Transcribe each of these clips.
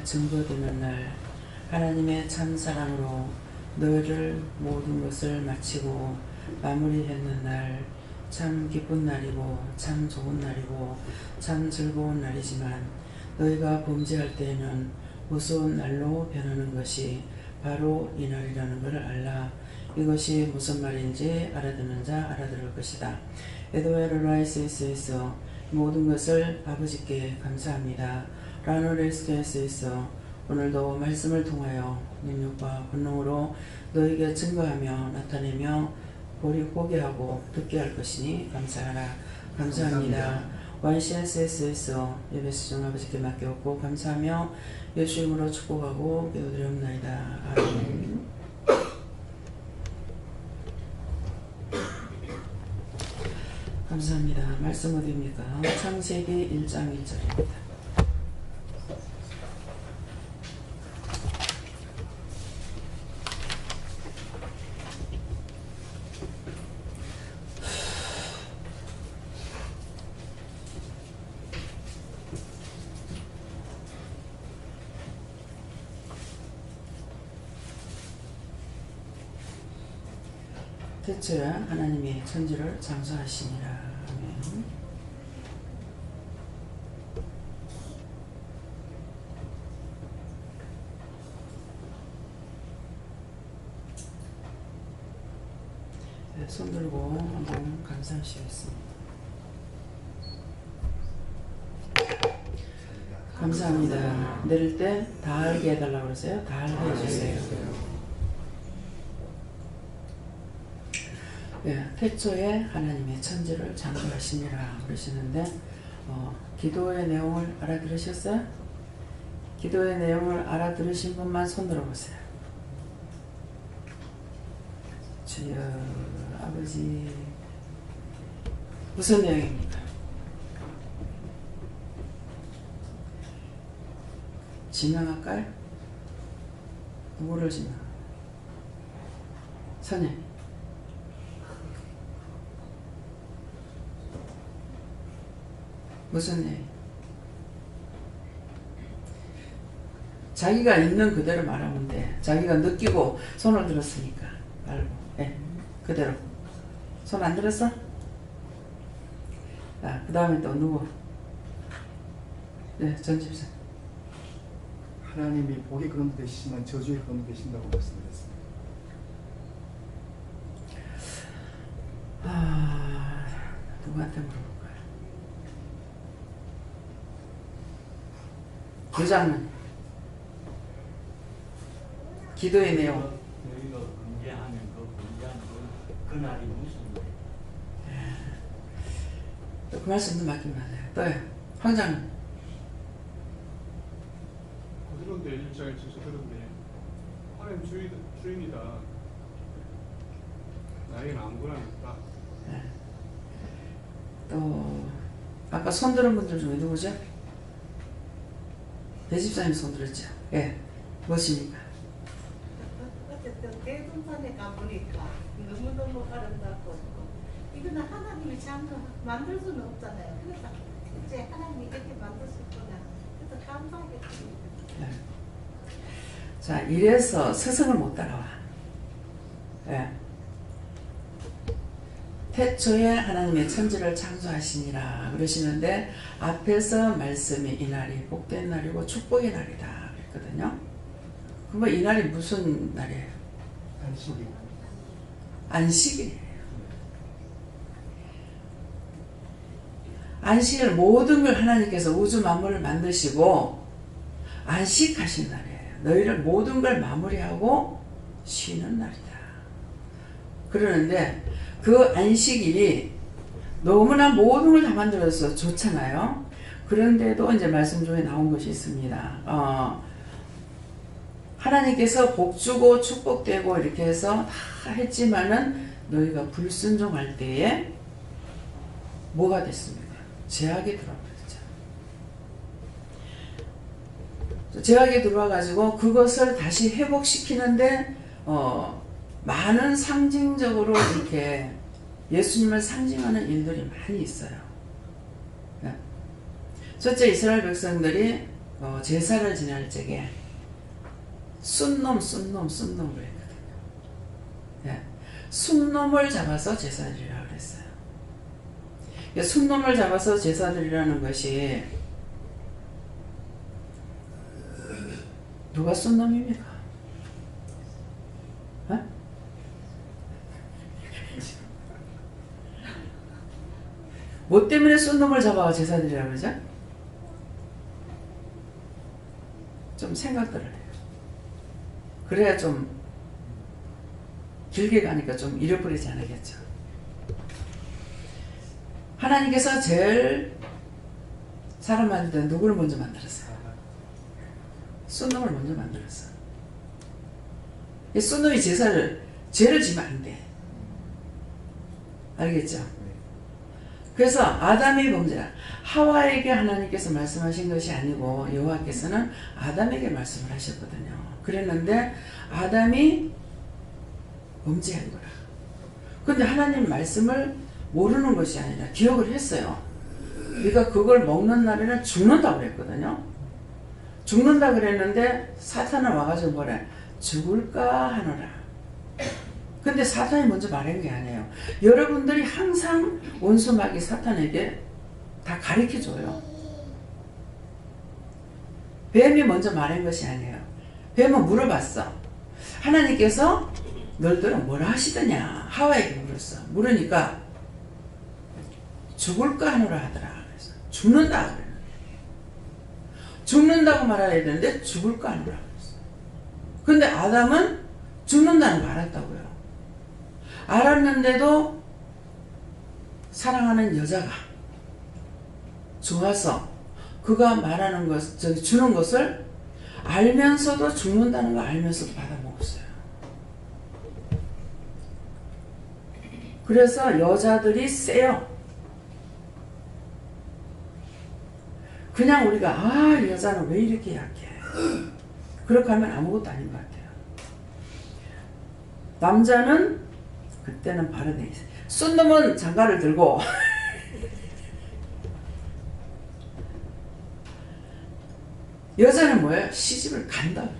너에게 증거되는 날 하나님의 참 사랑으로 너희를 모든 것을 마치고 마무리했는 날 참 기쁜 날이고 참 좋은 날이고 참 즐거운 날이지만 너희가 범죄할 때에는 무서운 날로 변하는 것이 바로 이 날이라는 것을 알라. 이것이 무슨 말인지 알아듣는 자 알아들을 것이다. 에드웨르 라이스에서 모든 것을 아버지께 감사합니다. 라노레스에서 오늘도 말씀을 통하여 능력과 권능으로 너에게 증거하며 나타내며 보게 하고 듣게 할 것이니 감사하라. 감사합니다. YCS에서 예배 수준 아버지께 맡겼고 감사하며 예수 이름으로 축복하고 기도드리옵나이다. 아멘. 감사합니다. 말씀 어디입니까? 창세기 1장 1절입니다. 태초에 하나님이 천지를 창조하시니라. 아멘. 네, 손 들고 한번 감사하시겠습니다. 감사합니다. 내릴 때 다 알게 해달라고 그러세요. 다 알게 해주세요. 예, 태초에 하나님의 천지를 창조하시니라 그러시는데 기도의 내용을 알아들으셨어요? 기도의 내용을 알아들으신 분만 손 들어보세요. 주여 아버지 무슨 내용입니까? 지명할까요? 누구를 지명? 선생님 무슨 얘기? 자기가 있는 그대로 말하면 돼. 자기가 느끼고 손을 들었으니까 말고. 네, 그대로. 손 안 들었어? 자, 그 다음에 또 누구? 네, 전 집사. 하나님이 복이 거듭되시지만 저주에 거듭되신다고 말씀드렸습니다. 누구한테 물어볼까요? 교장님 기도의 내용. 너희가 범죄하면 그 날이 무슨 그 말씀도 맡기면 안 돼요. 또요. 황장님. 그런데 일장에 주소들은데 하나님 주인이다. 나에게는 아무거나 없다. 네. 또 아까 손 들은 분들 중에 누구죠? 대집사님 손 들었죠? 예. 무엇입니까? 어쨌든 대동산에 가보니까 너무너무 아름답고 이거는 하나님이 장도 만들 수는 없잖아요. 그래서 이제 하나님이 이렇게 만드셨구나. 그래서 감사하게 됩니다. 네. 자, 이래서 스승을 못 따라와. 예. 태초에 하나님의 천지를 창조하시니라 그러시는데 앞에서 말씀이 이 날이 복된 날이고 축복의 날이다 그랬거든요. 그러면 이 날이 무슨 날이에요? 안식일. 안식일이에요. 안식일 모든 걸 하나님께서 우주 만물을 만드시고 안식하신 날이에요. 너희를 모든 걸 마무리하고 쉬는 날이다. 그러는데 그 안식일이 너무나 모든 걸 다 만들어서 좋잖아요. 그런데도 이제 말씀 중에 나온 것이 있습니다. 하나님께서 복주고 축복되고 이렇게 해서 다 했지만은 너희가 불순종할 때에 뭐가 됐습니까? 제약이 들어왔죠. 제약이 들어와가지고 그것을 다시 회복시키는데 많은 상징적으로 이렇게 예수님을 상징하는 일들이 많이 있어요. 네. 첫째 이스라엘 백성들이 제사를 지낼 적에 순놈을 했거든요. 예. 순놈을 잡아서 제사드리라고 그랬어요. 순놈을 잡아서 제사드리라는 것이 누가 순놈입니까? 어? 뭐 때문에 순놈을 잡아가 제사드리라고 그러죠? 좀 생각들을 해요. 그래야 좀 길게 가니까 좀 잃어버리지 않겠죠. 하나님께서 제일 사람 만들 때 누구를 먼저 만들었어요? 순놈을 먼저 만들었어요. 이 순놈이 죄를 지면 안 돼. 알겠죠? 그래서 아담이 범죄라. 하와에게 하나님께서 말씀하신 것이 아니고 여호와께서는 아담에게 말씀을 하셨거든요. 그랬는데 아담이 범죄한 거라. 근데 하나님 말씀을 모르는 것이 아니라 기억을 했어요. 네가 그걸 먹는 날에는 죽는다고 그랬거든요. 죽는다 그랬는데 사탄은 와가지고 뭐래? 죽을까 하노라. 근데 사탄이 먼저 말한 게 아니에요. 여러분들이 항상 원수마귀 사탄에게 다 가르쳐줘요. 뱀이 먼저 말한 것이 아니에요. 뱀은 물어봤어. 하나님께서 너희들은 뭐라 하시더냐? 하와에게 물었어. 물으니까 죽을까 하노라 하더라. 그래서 죽는다 그랬는데 죽는다고 말해야 되는데 죽을까 하노라 그랬어. 근데 아담은 죽는다는 거 알았다고요. 알았는데도 사랑하는 여자가 좋아서 그가 말하는 것, 주는 것을 알면서도 죽는다는 거 알면서도 받아 먹었어요. 그래서 여자들이 세요. 그냥 우리가 여자는 왜 이렇게 약해? 그렇게 하면 아무것도 아닌 것 같아요. 남자는 그때는 바로 돼 있어요. 순놈은 장가를 들고 여자는 뭐예요? 시집을 간다 그래요.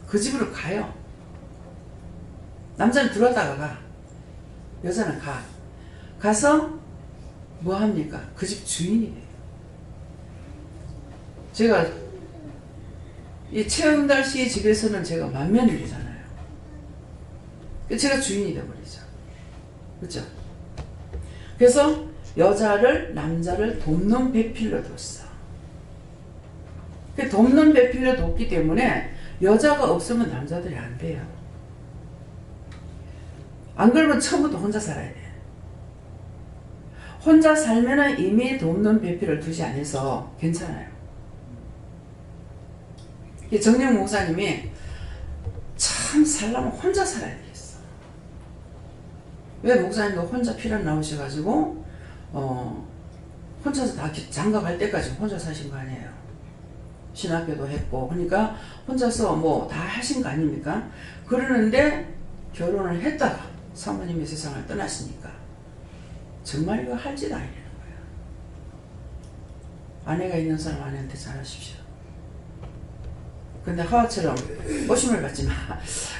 그 집으로 가요. 남자는 들어왔다가 가. 여자는 가. 가서 뭐 합니까? 그 집 주인이 돼요. 제가 이 최영달 씨의 집에서는 제가 맏며느리잖아요. 제가 주인이 돼버리죠. 그렇죠? 그래서 여자를 남자를 돕는 배필로 뒀어. 그 돕는 배필로 뒀기 때문에 여자가 없으면 남자들이 안 돼요. 안 그러면 처음부터 혼자 살아야 돼. 혼자 살면은 이미 돕는 배필을 두지 않아서 괜찮아요. 정녕 목사님이 참 살려면 혼자 살아야 되겠어. 왜 목사님도 혼자 필연 나오셔가지고 혼자서 다 장가 갈 때까지 혼자 사신 거 아니에요. 신학교도 했고 그러니까 혼자서 뭐 다 하신 거 아닙니까? 그러는데 결혼을 했다가 사모님의 세상을 떠나시니까 정말 이거 할 짓 아니라는 거예요. 아내가 있는 사람 아내한테 잘하십시오. 근데 하와처럼 오심을 받지 마.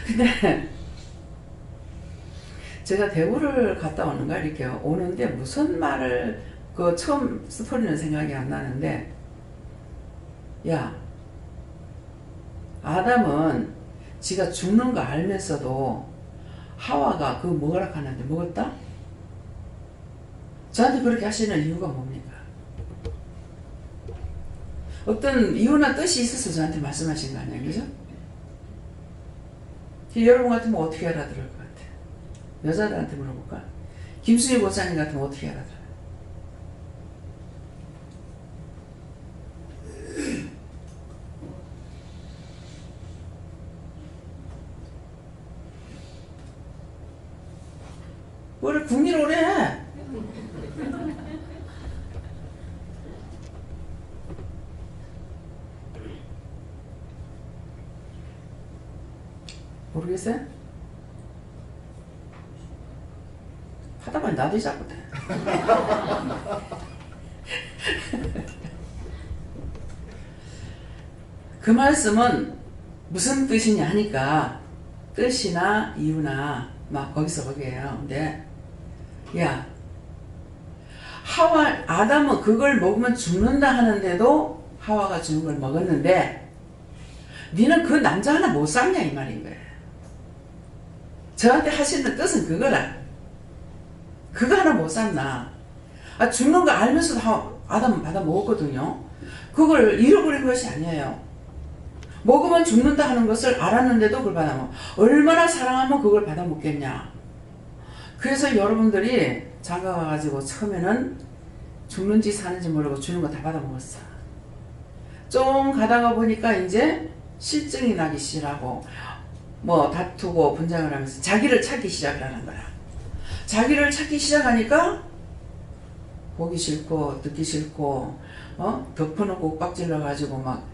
근데 제가 대구를 갔다 오는가 이렇게 오는데 무슨 말을 그 처음 스토리는 생각이 안 나는데 야 아담은 지가 죽는 거 알면서도 하와가 그거 먹으라 하는데 먹었다? 저한테 그렇게 하시는 이유가 뭡니까? 어떤 이유나 뜻이 있어서 저한테 말씀하신 거 아니에요? 그죠? 여러분 같으면 어떻게 알아들을 것 같아요? 여자들한테 물어볼까? 김수희 목사님 같으면 어떻게 알아들어요? 뭘 궁리를 오래 해? 모르겠어요? 하다 보니 나도 자꾸 돼. 그 말씀은 무슨 뜻이냐 하니까 뜻이나 이유나 막 거기서 거기에요. 근데 야, 하와 아담은 그걸 먹으면 죽는다 하는데도 하와가 주는 걸 먹었는데 니는 그 남자 하나 못 샀냐 이 말인 거예요. 저한테 하시는 뜻은 그거라. 그거 하나 못 샀나. 아, 죽는 거 알면서도 아담은 받아 먹었거든요. 그걸 잃어버린 것이 아니에요. 먹으면 죽는다 하는 것을 알았는데도 그걸 받아 먹어. 얼마나 사랑하면 그걸 받아 먹겠냐. 그래서 여러분들이 장가 가가지고 처음에는 죽는지 사는지 모르고 주는 거 다 받아 먹었어. 좀 가다가 보니까 이제 실증이 나기 시작하고 뭐 다투고 분쟁을 하면서 자기를 찾기 시작을 하는 거야. 자기를 찾기 시작하니까 보기 싫고 듣기 싫고 덮어놓고 꽉질러 가지고 막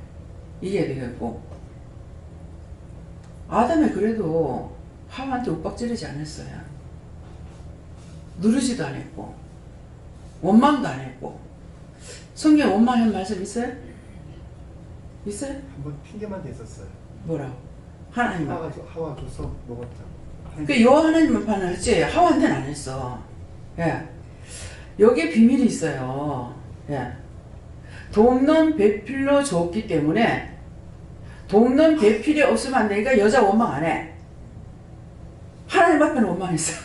이게 되겠고, 아담이 그래도 하와한테 윽박지르지 않았어요. 누르지도 안 했고 원망도 안 했고. 성경에 원망한 말씀 있어요? 있어요? 한번 핑계만 댔었어요. 뭐라고? 하나님 앞에. 하와 줘서 먹었다. 그 요 하나님 앞에는 했지 하와한테는 안 했어. 예. 여기에 비밀이 있어요. 예. 돕는 배필로 줬기 때문에 돕는 배필이 없으면 안 되니까 여자 원망 안 해. 하나님 앞에는 원망했어.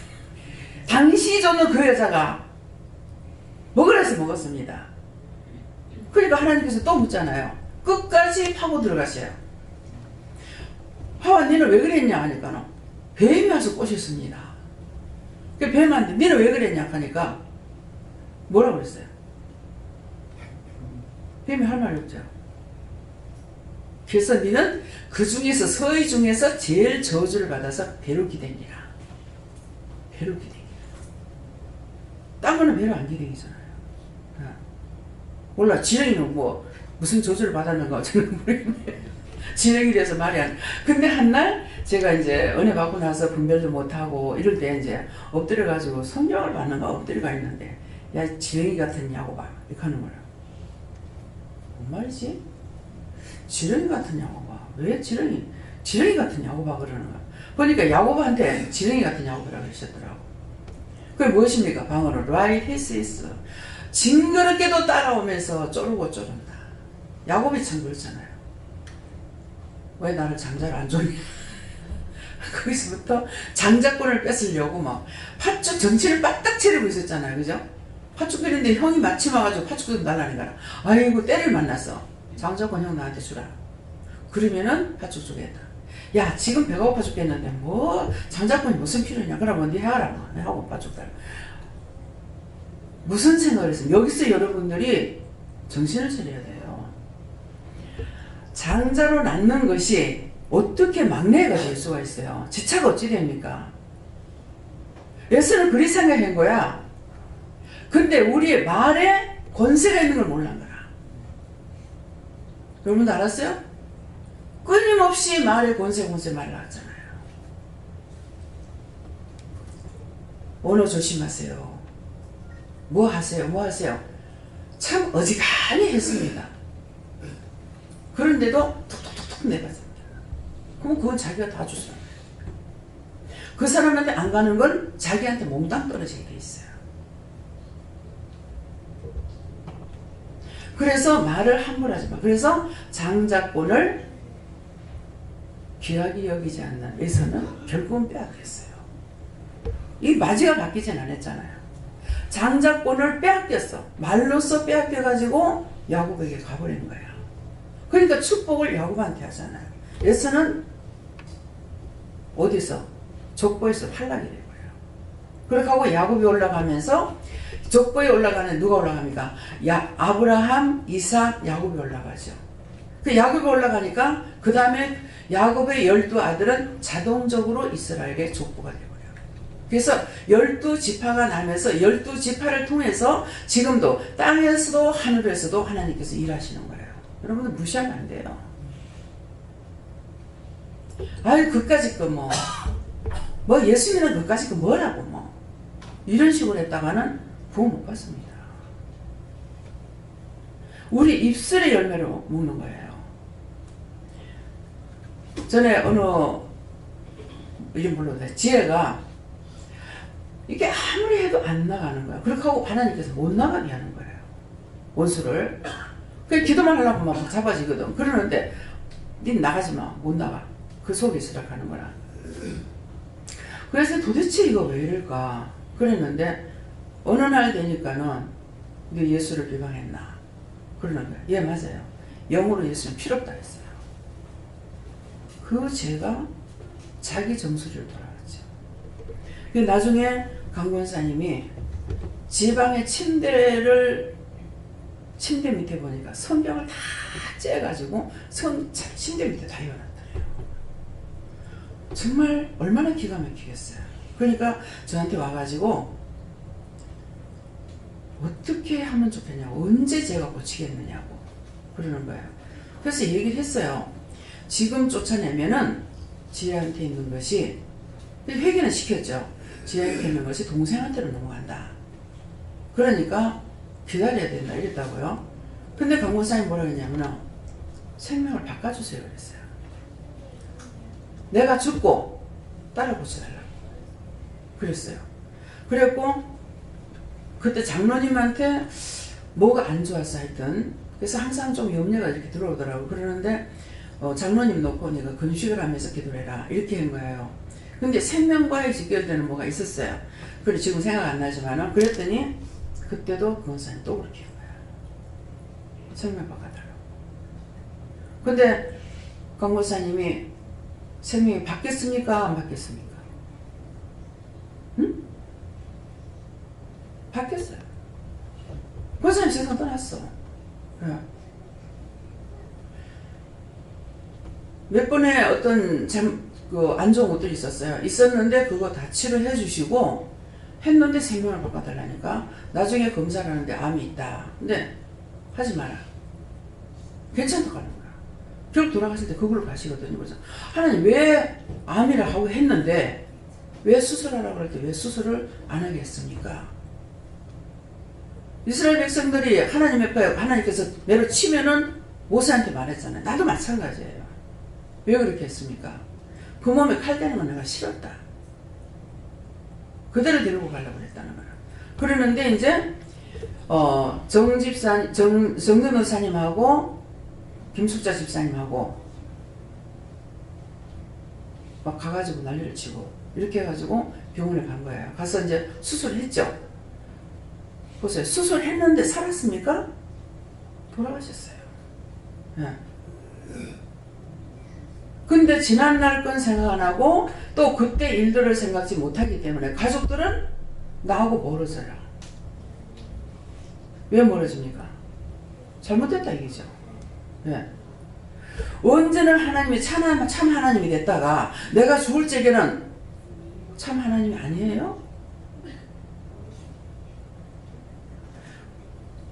당신이 줬는 그 여자가 먹으라 해서 먹었습니다. 그러니까 하나님께서 또 묻잖아요. 끝까지 파고 들어가셔요. 하와 니는 왜 그랬냐 하니까 뱀이 와서 꼬셨습니다. 그 뱀한테 니는 왜 그랬냐 하니까 뭐라고 그랬어요? 뱀이 할 말이 없죠. 그래서 니는 그 중에서 서의 중에서 제일 저주를 받아서 배로 기댕기라. 배로 기댕기라. 딴 거는 배로 안 기댕기잖아요. 몰라 지렁이는 뭐 무슨 저주를 받았는가 저는 모르겠네. 지렁이 돼서 말이 안. 근데 한날 제가 이제 은혜 받고 나서 분별도 못하고 이럴 때 이제 엎드려가지고 성경을 받는가 엎드려가 있는데 야 지렁이 같은 야고바 이렇게 하는 거야. 뭔 말이지? 지렁이 같은 야고바. 왜 지렁이 같은 야고바 그러는 거야. 보니까 야고바한테 지렁이 같은 야고바라고 하셨더라고. 그게 무엇입니까? 방어로 right his is. 징그럽게도 따라오면서 쪼르고 쪼른다. 야곱이 참 그렇잖아요. 왜 나를 장자를 안 줬냐. 거기서부터 장자권을 뺏으려고 막 팥죽 정치를 빡딱 차리고 있었잖아요. 그죠? 팥죽 끓이는데 형이 마침 와가지고 팥죽 날라는 거야. 아이고 때를 만났어. 장자권 형 나한테 주라. 그러면은 팥죽 주겠다. 야 지금 배가 고파 죽겠는데 뭐 장자권이 무슨 필요냐. 그러면 네 해라. 내 하고 팥죽 달라. 무슨 생각을 했어요? 여기서 여러분들이 정신을 차려야 돼요. 장자로 낳는 것이 어떻게 막내가 될 수가 있어요? 제 차가 어찌 됩니까? 예수는 그리 생각한 거야. 근데 우리의 말에 권세가 있는 걸 몰란 거야. 여러분 알았어요? 끊임없이 말에 권세 말을 하잖아요. 언어 조심하세요. 뭐 하세요? 참 어지간히 했습니다. 그런데도 툭툭툭툭 내봤습니다. 그럼 그건 자기가 다 주잖아요. 그 사람한테 안 가는 건 자기한테 몽땅 떨어지게 돼 있어요. 그래서 말을 함부로 하지 마. 그래서 장자권을 귀하게 여기지 않는 에서는 결국은 빼앗겼어요. 이 마지가 바뀌진 않았잖아요. 장자권을 빼앗겼어. 말로써 빼앗겨가지고 야곱에게 가버리는 거야. 그러니까 축복을 야곱한테 하잖아요. 에서는 어디서? 족보에서 탈락이 된 거예요. 그렇게 하고 야곱이 올라가면서 족보에 올라가는 누가 올라갑니까? 아브라함, 이삭, 야곱이 올라가죠. 그 야곱이 올라가니까 그 다음에 야곱의 12아들은 자동적으로 이스라엘의 족보가 되고 그래서 12지파가 나면서 12지파를 통해서 지금도 땅에서도 하늘에서도 하나님께서 일하시는 거예요. 여러분들 무시하면 안 돼요. 아유 그까짓 거 뭐 예수님은 그까짓 거 뭐라고 뭐 이런 식으로 했다가는 구원 못 받습니다. 우리 입술의 열매로 먹는 거예요. 전에 어느 이름 불러도 지혜가 이게 아무리 해도 안 나가는 거야. 그렇게 하고 하나님께서 못 나가게 하는 거예요. 원수를. 그 기도만 하려고 막 잡아지거든. 그러는데 니 나가지 마. 못 나가. 그 속에 시작하는 거라. 그래서 도대체 이거 왜 이럴까 그랬는데 어느 날 되니까는 너 예수를 비방했나 그러는 거야. 예, 맞아요. 영으로 예수는 필요 없다 했어요. 그 죄가 자기 정수리로 돌아갔죠. 나중에 강권사님이 지방의 침대 밑에 보니까 성경을 다 째가지고 침대 밑에 다 열어놨더래요. 정말 얼마나 기가 막히겠어요. 그러니까 저한테 와가지고 어떻게 하면 좋겠냐고, 언제 제가 고치겠느냐고 그러는 거예요. 그래서 얘기를 했어요. 지금 쫓아내면은 지혜한테 있는 것이, 회개는 시켰죠. 지혜한테 있는 것이 동생한테로 넘어간다. 그러니까 기다려야 된다 이랬다고요. 근데 강권사님 뭐라 그랬냐면 생명을 바꿔주세요 그랬어요. 내가 죽고 따라 고쳐달라고 그랬어요. 그랬고 그때 장로님한테 뭐가 안 좋았어 하여튼, 그래서 항상 좀 염려가 이렇게 들어오더라고. 그러는데 장로님 놓고 내가 금식을 하면서 기도를 해라 이렇게 한 거예요. 근데 생명과의 직결되는 뭐가 있었어요. 그래 지금 생각 안 나지만은, 그랬더니 그때도 권사님 또 그렇게 한 거야. 생명 바꿔달라고. 근데 강권사님이 생명이 바뀌었습니까 안 바뀌었습니까? 응? 바뀌었어요. 권사님 세상 떠났어. 네. 몇 번의 어떤 안 좋은 것들이 있었는데 그거 다 치료해 주시고 했는데 생명을 바꿔달라니까 나중에 검사를 하는데 암이 있다. 근데 하지 마라. 괜찮다고 하는 거야. 결국 돌아가실 때 그걸로 가시거든요. 그래서 하나님 왜 암이라 하고 했는데 왜 수술하라고 그럴 때 왜 수술을 안 하게 했습니까? 이스라엘 백성들이 하나님 앞에 하나님께서 내려 치면은 모세한테 말했잖아요. 나도 마찬가지예요. 왜 그렇게 했습니까? 그 몸에 칼 대는 건 내가 싫었다. 그대로 데리고 가려고 했다는 거야. 그러는데 이제 정근호 사님하고 김숙자 집사님하고 막 가가지고 난리를 치고 이렇게 해가지고 병원에 간 거예요. 가서 이제 수술했죠. 보세요. 수술했는데 살았습니까? 돌아가셨어요. 네. 근데 지난날 건 생각 안 하고 또 그때 일들을 생각지 못하기 때문에 가족들은 나하고 멀어져요. 왜 멀어집니까? 잘못됐다 이거죠. 네. 언제는 하나님이 참 하나님이 됐다가 내가 죽을 적에는 참 하나님이 아니에요?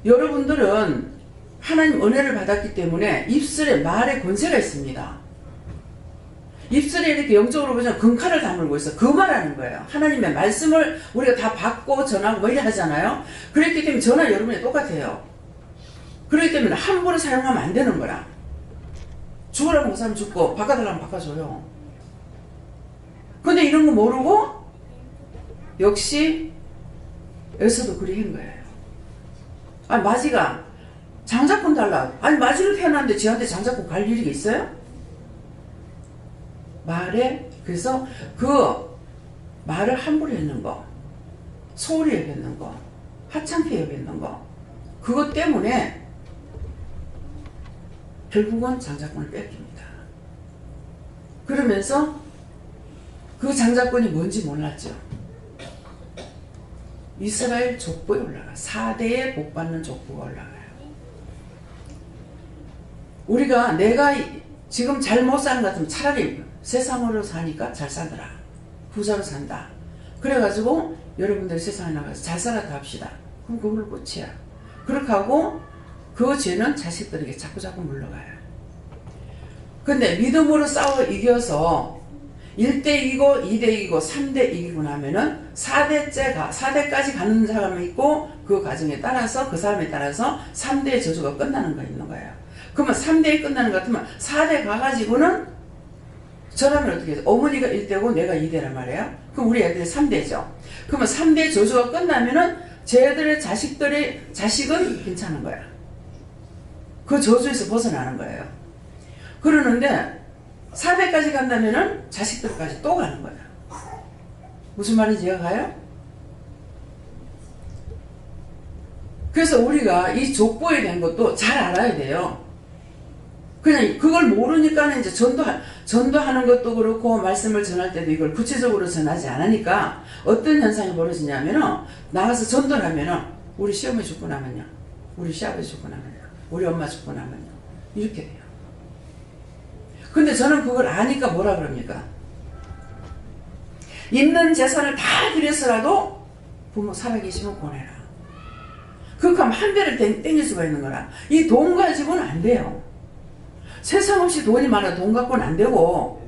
여러분들은 하나님 은혜를 받았기 때문에 입술에 말의 권세가 있습니다. 입술에 이렇게 영적으로 보면 금칼을 다물고 있어. 그 말하는 거예요. 하나님의 말씀을 우리가 다 받고 전하고 뭐 이래 하잖아요. 그렇기 때문에 저나 여러분이 똑같아요. 그렇기 때문에 함부로 사용하면 안 되는 거라. 죽으라면 그 사람 죽고 바꿔달라면 바꿔줘요. 근데 이런 거 모르고 역시 여기서도 그리 한 거예요. 아니 마지가 장자권 달라. 아니 마지로 태어났는데 지한테 장자권 갈 일이 있어요? 말에, 그래서 그 말을 함부로 했는 거, 소홀히 여겼는 거, 하찮게 여겼는 거, 그것 때문에 결국은 장자권을 뺏깁니다. 그러면서 그 장자권이 뭔지 몰랐죠. 이스라엘 족보에 올라가. 4대에 복받는 족보가 올라가요. 우리가 내가 지금 잘 못 사는 것 같으면 차라리 세상으로 사니까 잘 살더라. 부자로 산다. 그래가지고 여러분들이 세상에 나가서 잘 살았다 합시다. 그럼 그걸로 끝이야. 그렇게 하고 그 죄는 자식들에게 자꾸자꾸 물러가요. 근데 믿음으로 싸워 이겨서 1대 이기고 2대 이기고 3대 이기고 나면은 4대까지 가는 사람이 있고 그 과정에 따라서 그 사람에 따라서 3대의 저주가 끝나는 거 있는 거예요. 그러면 3대에 끝나는 것 같으면 4대 가가지고는 저라면 어떻게 해요? 어머니가 1대고 내가 2대란 말이에요. 그럼 우리 애들이 3대죠. 그러면 3대 저주가 끝나면은 쟤들의 자식은 괜찮은 거야. 그 저주에서 벗어나는 거예요. 그러는데 4대까지 간다면은 자식들까지 또 가는 거야. 무슨 말인지 이해가 가요? 그래서 우리가 이 족보에 대한 것도 잘 알아야 돼요. 그냥 그걸 모르니까 이제 전도하는 것도 그렇고 말씀을 전할 때도 이걸 구체적으로 전하지 않으니까 어떤 현상이 벌어지냐면은 나가서 전도를 하면은 우리 시어머니 죽고 나면요, 우리 시아버지 죽고 나면요, 우리 엄마 죽고 나면요, 이렇게 돼요. 근데 저는 그걸 아니까 뭐라 그럽니까? 있는 재산을 다 들여서라도 부모 살아계시면 보내라. 그렇게 하면 한 대를 땡길 수가 있는 거라. 이 돈 가지고는 안 돼요. 세상 없이 돈이 많아 돈 갖고는 안 되고,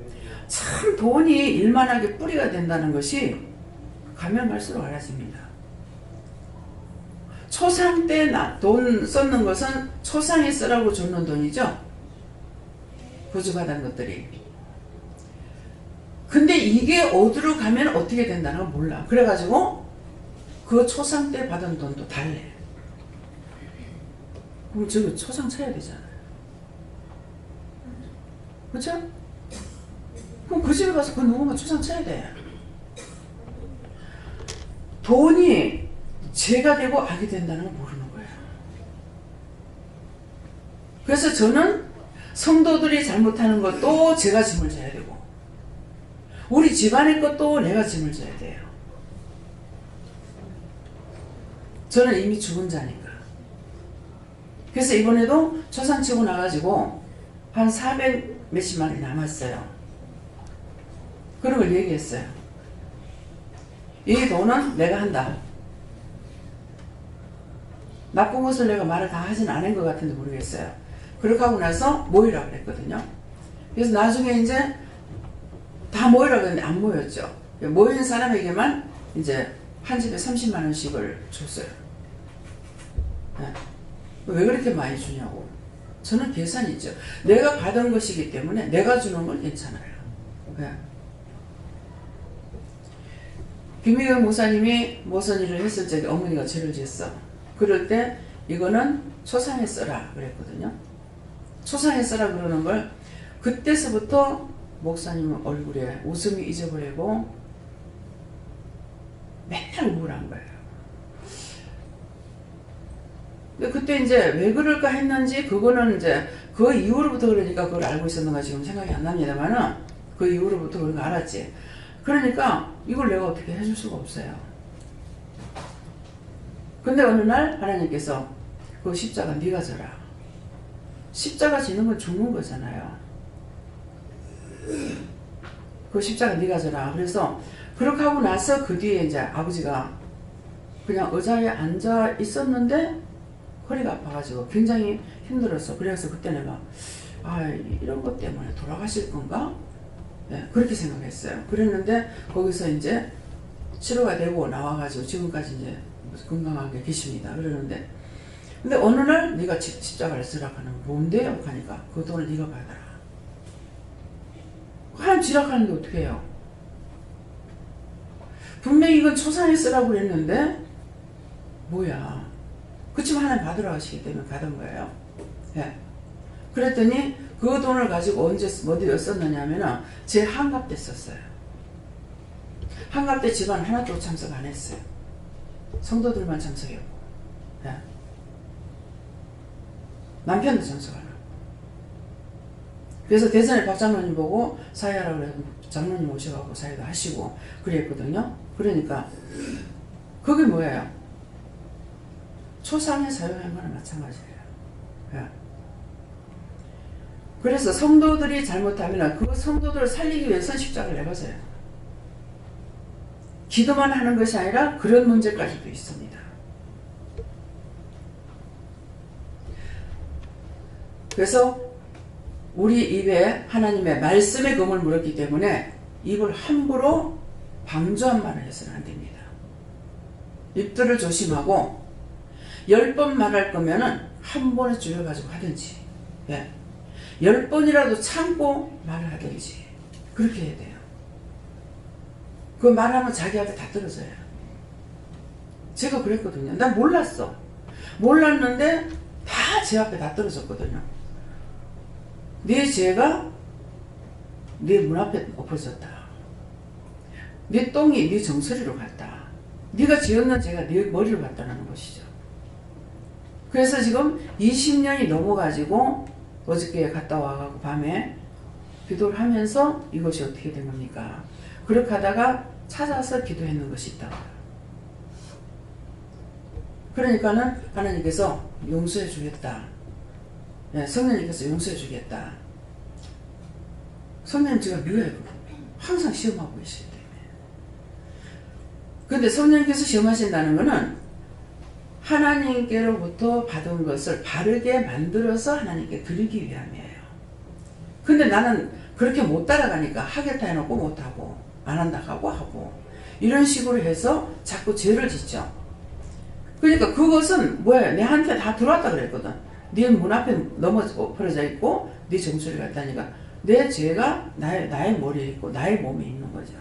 참 돈이 일만하게 뿌리가 된다는 것이 가면 갈수록 알아집니다. 초상 때 돈 썼는 것은 초상에 쓰라고 줬는 돈이죠. 부족하다는 것들이. 근데 이게 어디로 가면 어떻게 된다는 걸 몰라. 그래가지고 그 초상 때 받은 돈도 달래. 그럼 저기 초상 쳐야 되잖아요. 그렇죠? 그럼 그 집에 가서 그 누군가 초상 쳐야 돼. 돈이 죄가 되고 악이 된다는 걸 모르는 거예요. 그래서 저는 성도들이 잘못하는 것도 제가 짐을 져야 되고, 우리 집안의 것도 내가 짐을 져야 돼요. 저는 이미 죽은 자니까. 그래서 이번에도 초상 치고 나가지고 한 400 몇십만 원이 남았어요. 그런 걸 얘기했어요. 이 돈은 내가 한다. 나쁜 것을 내가 말을 다 하진 않은 것 같은데 모르겠어요. 그렇게 하고 나서 모이라고 그랬거든요. 그래서 나중에 이제 다 모이라고 했는데 안 모였죠. 모인 사람에게만 이제 한 집에 30만 원씩을 줬어요. 네. 왜 그렇게 많이 주냐고. 저는 계산이 있죠. 내가 받은 것이기 때문에 내가 주는 건 괜찮아요. 네. 김미경 목사님이 모선 일을 했을 적에 어머니가 죄를 지었어. 그럴 때 이거는 초상에 써라 그랬거든요. 초상에 써라 그러는 걸 그때서부터 목사님 얼굴에 웃음이 잊어버리고 맨날 우울한 거예요. 근데 그때 이제 왜 그럴까 했는지, 그거는 이제 그 이후로부터 그러니까 그걸 알고 있었는가 지금 생각이 안 납니다만은 그 이후로부터 그런 거 알았지. 그러니까 이걸 내가 어떻게 해줄 수가 없어요. 근데 어느 날 하나님께서 그 십자가 네가 져라. 십자가 지는 건 죽는 거잖아요. 그 십자가 네가 져라. 그래서 그렇게 하고 나서 그 뒤에 이제 아버지가 그냥 의자에 앉아 있었는데 허리가 아파가지고 굉장히 힘들었어. 그래서 그때 내가 이런 것 때문에 돌아가실 건가? 네, 그렇게 생각했어요. 그랬는데 거기서 이제 치료가 되고 나와가지고 지금까지 이제 건강하게 계십니다. 그러는데 근데 어느 날 네가 십자가를 쓰라고 하는 뭔데요? 하니까 그 돈을 네가 받아라. 하나님 지락하는데 어떻게 해요? 분명히 이건 초상에 쓰라고 그랬는데 뭐야. 그치만 하나님 받으러 가시기 때문에 받은 거예요. 예. 그랬더니 그 돈을 가지고 언제 어디에 썼느냐 하면은 제 한갑 때 썼어요. 한갑 때 집안 하나도 참석 안 했어요. 성도들만 참석했고. 예. 남편도 참석 안 하고. 그래서 대전에 박 장로님 보고 사회하라고 그래서 장로님 오셔가지고 사회도 하시고 그랬거든요. 그러니까 그게 뭐예요? 초상에 사용한 거나 마찬가지예요. 예. 그래서 성도들이 잘못하면 그 성도들을 살리기 위해서 십자가를 내버려요. 기도만 하는 것이 아니라 그런 문제까지도 있습니다. 그래서 우리 입에 하나님의 말씀의 검을 물었기 때문에 입을 함부로 방조한 말을 해서는 안 됩니다. 입들을 조심하고 10번 말할 거면은 한 번에 줄여가지고 하든지, 예. 10번이라도 참고 말을 하든지, 그렇게 해야 돼요. 그 말하면 자기한테 다 떨어져요. 제가 그랬거든요. 난 몰랐어. 몰랐는데 다 제 앞에 다 떨어졌거든요. 네 죄가 네 문 앞에 엎어졌다. 네 똥이 네 정수리로 갔다. 네가 지었는 죄가 네 머리로 갔다는 것이죠. 그래서 지금 20년이 넘어가지고 어저께 갔다 와가지고 밤에 기도를 하면서 이것이 어떻게 된 겁니까? 그렇게 하다가 찾아서 기도했는 것이 있다. 그러니까는 하나님께서 용서해 주겠다. 네, 성령님께서 용서해 주겠다. 성령님 제가 미워요. 항상 시험하고 계시기 때문에. 근데 성령님께서 시험하신다는 것은 하나님께로부터 받은 것을 바르게 만들어서 하나님께 드리기 위함이에요. 근데 나는 그렇게 못 따라가니까 하겠다 해놓고 못하고 안 한다고 하고 이런 식으로 해서 자꾸 죄를 짓죠. 그러니까 그것은 뭐예요? 내한테 다 들어왔다 그랬거든. 네 문 앞에 넘어져 있고 네 정수리가 있다니까 내 죄가 나의 머리에 있고 나의 몸에 있는 거죠.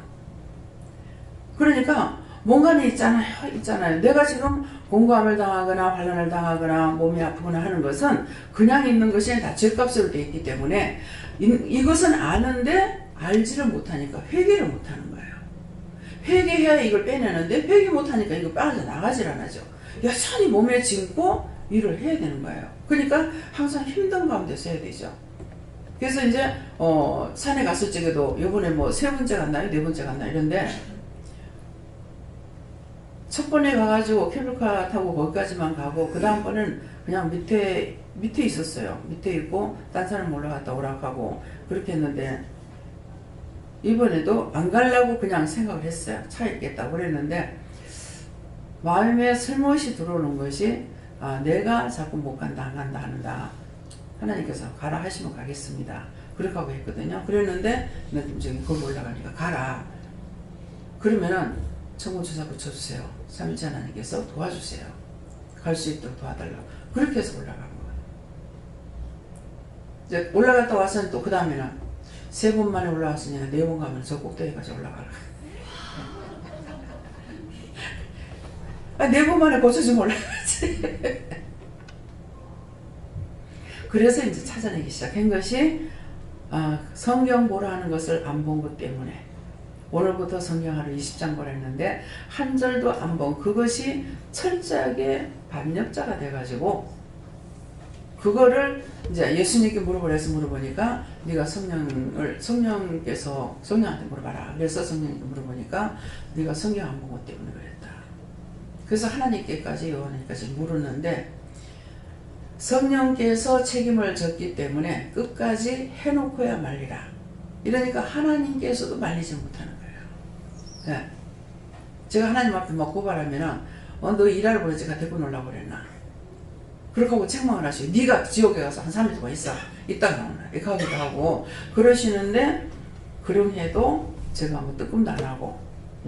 그러니까 뭔가는 있잖아요. 내가 지금 공고함을 당하거나 환난을 당하거나 몸이 아프거나 하는 것은 그냥 있는 것이 아니라 다 죄값으로 되어 있기 때문에 이것은 아는데 알지를 못하니까 회개를 못하는 거예요. 회개해야 이걸 빼내는데 회개 못하니까 이거 빠져나가질 않아죠. 여전히 몸에 짊고 일을 해야 되는 거예요. 그러니까 항상 힘든 가운데서 해야 되죠. 그래서 이제 산에 갔을 적에도 요번에 뭐 3번째 갔나요? 4번째 갔나요? 이런데 첫 번에 가가지고 케이블카 타고 거기까지만 가고 그 다음번은 그냥 밑에 있었어요. 밑에 있고 딴 사람 올라갔다 오락하고 그렇게 했는데 이번에도 안 가려고 그냥 생각을 했어요. 차 있겠다고 그랬는데 마음에 슬며시 들어오는 것이 내가 자꾸 못 간다 안 간다 한다. 하나님께서 가라 하시면 가겠습니다. 그렇게 하고 했거든요. 그랬는데 저기 거기 올라가니까 가라. 그러면은 청구조사 붙여주세요. 3일째 하나님께서 도와주세요. 갈 수 있도록 도와달라고. 그렇게 해서 올라간 거예요. 이제 올라갔다 와서는 또 그 다음에는 3번 만에 올라왔으니까 4번 가면 저 꼭대기까지 올라가라. 4번 만에 고쳐주면 올라가지. 그래서 이제 찾아내기 시작한 것이 성경 보라 하는 것을 안 본 것 때문에 오늘부터 성경 하루 20장 보라 했는데 한 절도 안 본 그것이 철저하게 반역자가 돼가지고 그거를 이제 예수님께 물어보니까 네가 성령께서 성령한테 물어봐라. 그래서 성령님께 물어보니까 네가 성경 안 본 것 때문에 그랬다. 그래서 하나님께까지 요한에게까지 물었는데 성령께서 책임을 졌기 때문에 끝까지 해놓고야 말리라. 이러니까 하나님께서도 말리지 못하는 거예요. 네. 제가 하나님 앞에 막 고발하면은 너 일하러 보내지 가 데리고 놀라고 그랬나. 그렇게 하고 책망을 하시고 네가 지옥에 가서 한 3일 동안 있어. 이따가 나오나. 이렇게 하기도 하고 그러시는데 그럼 해도 제가 뭐 뜨끔도 안 하고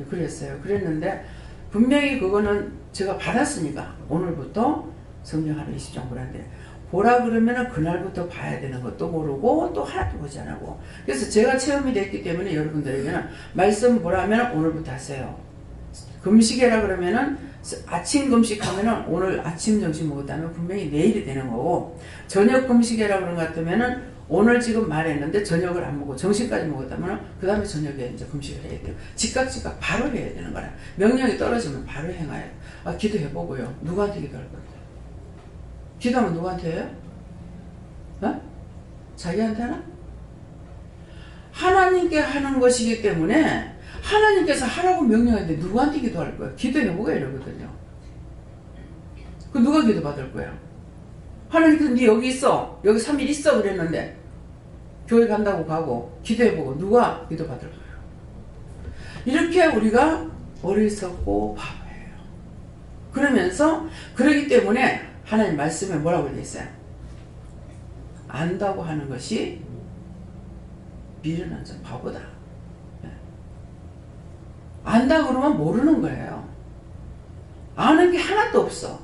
그랬어요. 그랬는데 분명히 그거는 제가 받았으니까 오늘부터 성경 하루 20장 보라는데 보라 그러면은 그날부터 봐야 되는 것도 모르고 또 하나도 보지 안 하고 그래서 제가 체험이 됐기 때문에 여러분들에게는 말씀 보라면 오늘부터 하세요. 금식해라 그러면은 아침 금식하면은 오늘 아침 점심 먹었다면 분명히 내일이 되는 거고 저녁 금식해라 그런 것 같으면은 오늘 지금 말했는데 저녁을 안 먹고 점심까지 먹었다면 그 다음에 저녁에 이제 금식을 해야 돼요. 즉각 바로 해야 되는 거라. 명령이 떨어지면 바로 행해요. 기도해보고요. 누구한테 기도할 건데? 기도하면 누구한테 해요? 자기한테 하나? 하나님께 하는 것이기 때문에 하나님께서 하라고 명령하는데 누구한테 기도할 거예요? 기도해보고 이러거든요. 그 누가 기도 받을 거예요? 하나님께서 네 여기 있어. 여기 3일 있어 그랬는데 교회 간다고 가고 기도해보고 누가 기도 받을 거예요? 이렇게 우리가 어리석고 바보예요. 그러면서 그러기 때문에 하나님 말씀에 뭐라고 되어 있어요? 안다고 하는 것이 미련한 자 바보다. 안다 그러면 모르는 거예요. 아는 게 하나도 없어.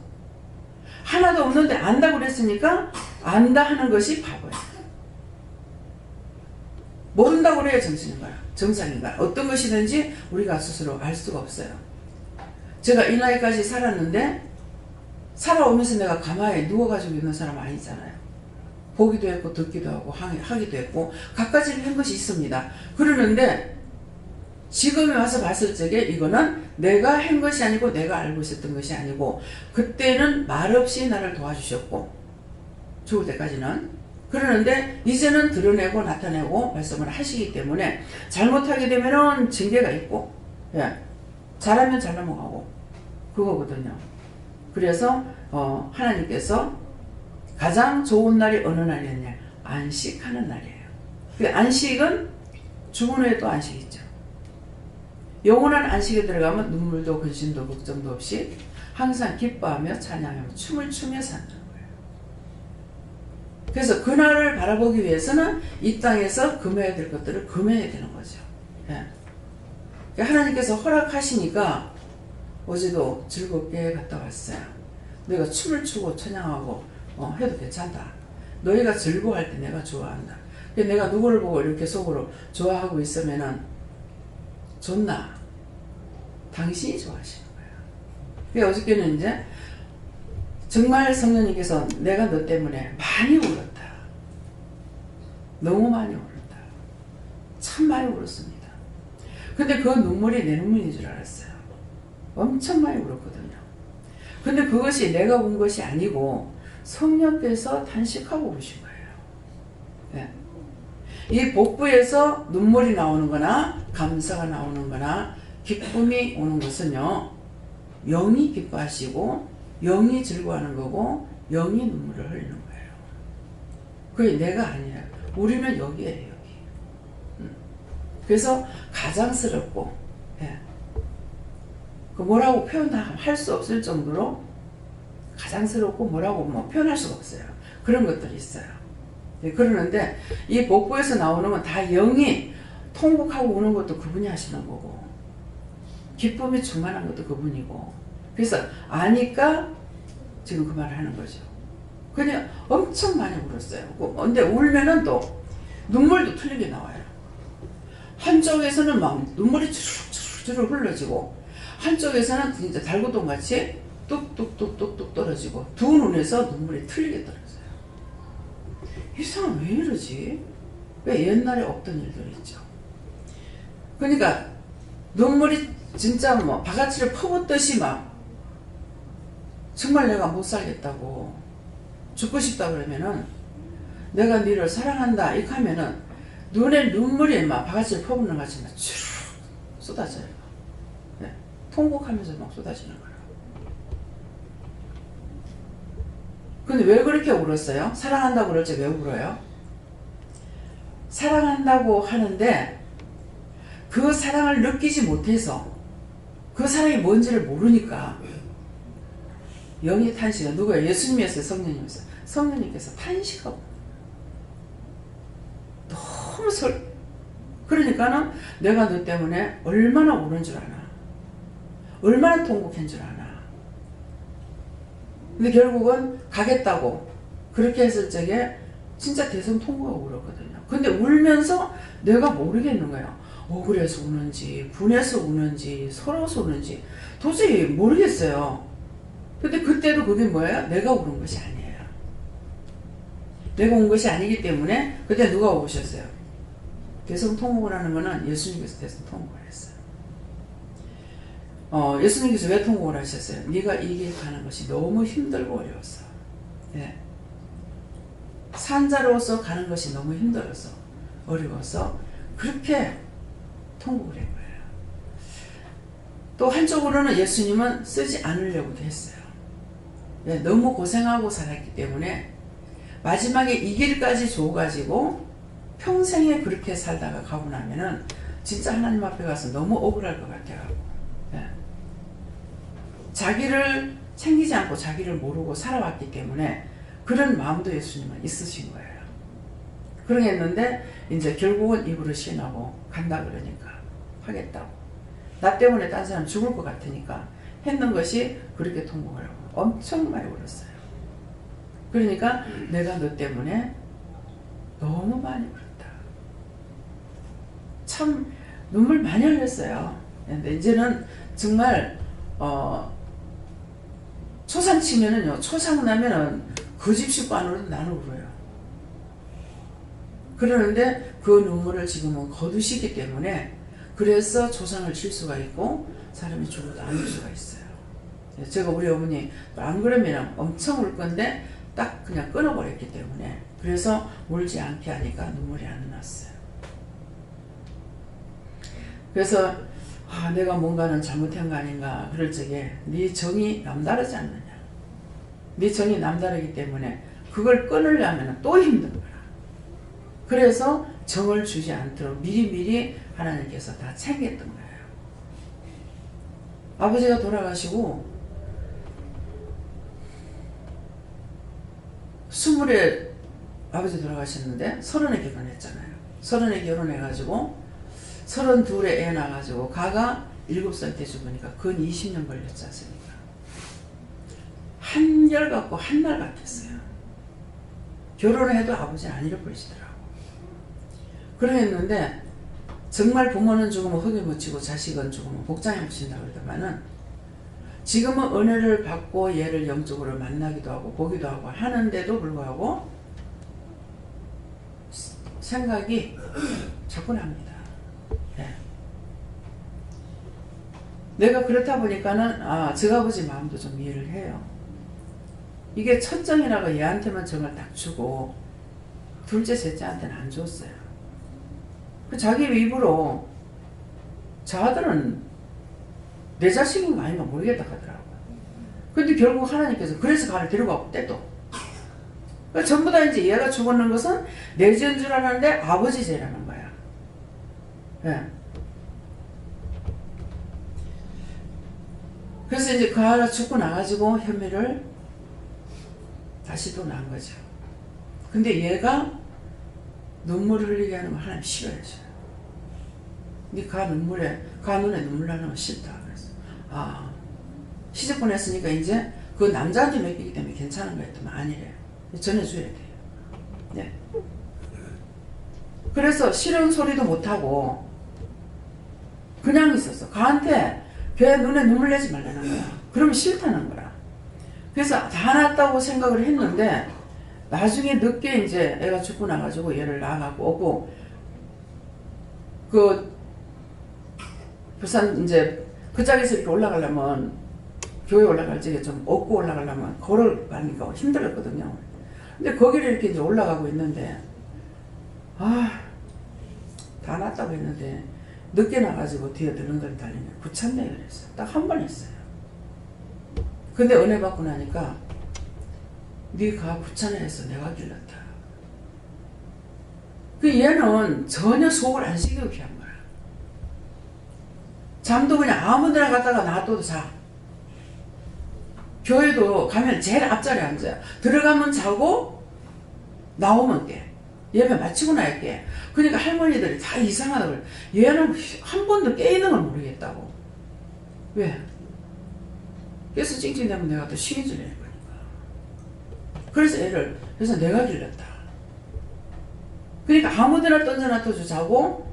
하나도 없는데 안다고 그랬으니까 안다 하는 것이 바보예요. 모른다고 그래야 정상인가. 어떤 것이든지 우리가 스스로 알 수가 없어요. 제가 이 나이까지 살았는데 살아오면서 내가 가만히 누워가지고 있는 사람 아니잖아요. 보기도 했고 듣기도 하고 하기도 했고 갖가지를 한 것이 있습니다. 그러는데 지금에 와서 봤을 적에 이거는 내가 한 것이 아니고 내가 알고 있었던 것이 아니고 그때는 말없이 나를 도와주셨고 죽을 때까지는 그러는데 이제는 드러내고 나타내고 말씀을 하시기 때문에 잘못하게 되면은 징계가 있고 예. 잘하면 잘 넘어가고 그거거든요. 그래서 하나님께서 가장 좋은 날이 어느 날이었냐? 안식하는 날이에요. 그 안식은 죽은 후에 또 안식이 있죠. 영원한 안식에 들어가면 눈물도 근심도 걱정도 없이 항상 기뻐하며 찬양하며 춤을 추며 산다는 거예요. 그래서 그날을 바라보기 위해서는 이 땅에서 금해야 될 것들을 금해야 되는 거죠. 예. 하나님께서 허락하시니까 어제도 즐겁게 갔다 왔어요. 내가 춤을 추고 찬양하고 해도 괜찮다. 너희가 즐거워할 때 내가 좋아한다. 내가 누구를 보고 이렇게 속으로 좋아하고 있으면은 좋나? 당신이 좋아하시는 거예요. 어저께는 이제 정말 성령님께서 내가 너 때문에 많이 울었다. 너무 많이 울었다. 참 많이 울었습니다. 근데 그 눈물이 내 눈물인 줄 알았어요. 엄청 많이 울었거든요. 근데 그것이 내가 운 것이 아니고 성령께서 단식하고 우신 거예요. 네. 이 복부에서 눈물이 나오는 거나 감사가 나오는 거나 기쁨이 오는 것은요. 영이 기뻐하시고 영이 즐거워하는 거고 영이 눈물을 흘리는 거예요. 그게 내가 아니에요. 우리는 여기에요. 여기. 그래서 가장스럽고 예. 그 뭐라고 표현할 수 없을 정도로 가장스럽고 뭐라고 표현할 수가 없어요. 그런 것들이 있어요. 네, 그러는데 이 복부에서 나오는 건 다 영이 통곡하고 우는 것도 그분이 하시는 거고 기쁨이 충만한 것도 그분이고 그래서 아니까 지금 그 말을 하는 거죠. 그냥 엄청 많이 울었어요. 근데 울면은 또 눈물도 틀리게 나와요. 한쪽에서는 막 눈물이 주르륵 흘러지고 한쪽에서는 진짜 달구동같이 뚝뚝뚝뚝뚝 떨어지고 두 눈에서 눈물이 틀리게 떨어져요. 이 사람 왜 이러지? 왜 옛날에 없던 일들이 있죠. 그러니까 눈물이 진짜 뭐 바가지를 퍼붓듯이 막 정말 내가 못 살겠다고 죽고 싶다 그러면은 내가 너를 사랑한다 이렇게 하면은 눈에 눈물이 막 바가지를 퍼붓는 것 같이 막 쭉 쏟아져요. 네. 통곡하면서 막 쏟아지는 거예요. 근데 왜 그렇게 울었어요? 사랑한다고 그럴 때 왜 울어요? 사랑한다고 하는데 그 사랑을 느끼지 못해서 그 사랑이 뭔지를 모르니까 영의 탄식은 누구예요? 예수님이었어요? 성령님이었어요? 성령님께서 탄식하고 너무 그러니까는 내가 너 때문에 얼마나 우는 줄 아나 얼마나 통곡한 줄 아나. 근데 결국은 가겠다고 그렇게 했을 적에 진짜 대성통곡하고 울었거든요. 근데 울면서 내가 모르겠는 거예요. 억울해서 우는지 분해서 우는지 서러워서 우는지 도저히 모르겠어요. 근데 그때도 그게 뭐예요? 내가 울은 것이 아니에요. 내가 온 것이 아니기 때문에 그때 누가 오셨어요? 대성통곡을 하는 거는 예수님께서 대성통곡을 했어요. 예수님께서 왜 통곡을 하셨어요? 네가 이 길 가는 것이 너무 힘들고 어려웠어. 네. 산자로서 가는 것이 너무 힘들어서 어려워서 그렇게 통곡을 한 거예요. 또 한쪽으로는 예수님은 쓰지 않으려고도 했어요. 네, 너무 고생하고 살았기 때문에 마지막에 이 길까지 줘가지고 평생에 그렇게 살다가 가고 나면은 진짜 하나님 앞에 가서 너무 억울할 것 같아요. 네. 자기를 챙기지 않고 자기를 모르고 살아왔기 때문에 그런 마음도 예수님은 있으신 거예요. 그러겠는데 이제 결국은 입으로 시인하고 간다 그러니까 하겠다고. 나 때문에 딴 사람 죽을 것 같으니까 했는 것이 그렇게 통곡을 하고 엄청 많이 울었어요. 그러니까 내가 너 때문에 너무 많이 울었다. 참 눈물 많이 흘렸어요. 근데 이제는 정말 초상 치면은요, 초상 나면은 그 집 식구안으로도 나는 울어요. 그러는데 그 눈물을 지금은 거두시기 때문에 그래서 초상을 칠 수가 있고 사람이 죽어도 안 울 수가 있어요. 제가 우리 어머니 안 그러면 엄청 울 건데 딱 그냥 끊어버렸기 때문에 그래서 울지 않게 하니까 눈물이 안 났어요. 그래서 내가 뭔가는 잘못한 거 아닌가 그럴 적에 네 정이 남다르지 않느냐. 네 정이 남다르기 때문에 그걸 끊으려면 또 힘든 거라. 그래서 정을 주지 않도록 미리미리 하나님께서 다 챙겼던 거예요. 아버지가 돌아가시고 20에 아버지 돌아가셨는데 30에 결혼했잖아요. 30에 결혼해가지고 32에 애 낳아가지고 가가 7살 때 죽으니까 근 20년 걸렸지 않습니까? 한결 같고 한날 같았어요. 결혼을 해도 아버지 안 잃어버리시더라고. 그랬는데 정말 부모는 죽으면 흙에 묻히고 자식은 죽으면 복장에 묻힌다 그러더만은 지금은 은혜를 받고 얘를 영적으로 만나기도 하고 보기도 하고 하는데도 불구하고 생각이 자꾸 납니다. 네. 내가 그렇다 보니까는 저 아버지 마음도 좀 이해를 해요. 이게 첫 정이라고 얘한테만 정을 딱 주고 둘째 셋째한테는 안 줬어요. 자기 입으로 저 아들은 내 자식인 거 아닌가 모르겠다 하더라고요. 근데 결국 하나님께서 그래서 가를 데리고 가고 떼도 그러니까 전부 다 이제 얘가 죽었는 것은 내 죄인 줄 알았는데 아버지 죄라는 거야. 네. 그래서 이제 그 아이가 죽고 나가지고 혐의를 다시 또 난 거죠. 근데 얘가 눈물을 흘리게 하는 거 하나님 싫어해줘요. 근데 가 눈에 눈물 나는 거 싫다. 그래서 시집 보냈으니까 이제 그 남자한테 맡기기 때문에 괜찮은 거였더만 아니래요. 전해줘야 돼요. 네. 그래서 싫은 소리도 못하고 그냥 있었어. 가한테 걔 눈에 눈물 내지 말라는 거야. 그러면 싫다는 거야. 그래서 다 낫다고 생각을 했는데 나중에 늦게 이제 애가 죽고 나가지고 얘를 낳아갖고 오고 그 부산 이제 그 짝에서 이렇게 올라가려면 교회 올라갈 적에 좀 업고 올라가려면 걸어가니까 힘들었거든요. 근데 거기를 이렇게 이제 올라가고 있는데 다 낫다고 했는데 늦게 나가지고 뒤에 드렁드렁 달리면 구찬대 그랬어요. 딱 한 번 했어요. 근데 은혜 받고 나니까 네가 구찬을 해서 내가 길렀다. 그 얘는 전혀 속을 안 시키고 피한 거야. 잠도 그냥 아무 데나 갔다가 놔둬도 자. 교회도 가면 제일 앞자리에 앉아요. 들어가면 자고 나오면 깨. 예배 마치고 나야 깨. 그러니까 할머니들이 다 이상하다고 그래. 얘는 한 번도 깨 있는 걸 모르겠다고. 왜? 그래서 찡찡대면 내가 또 시리즈를 낼 거니까. 그래서 내가 길렀다. 그러니까 아무데나 던져놔도 자고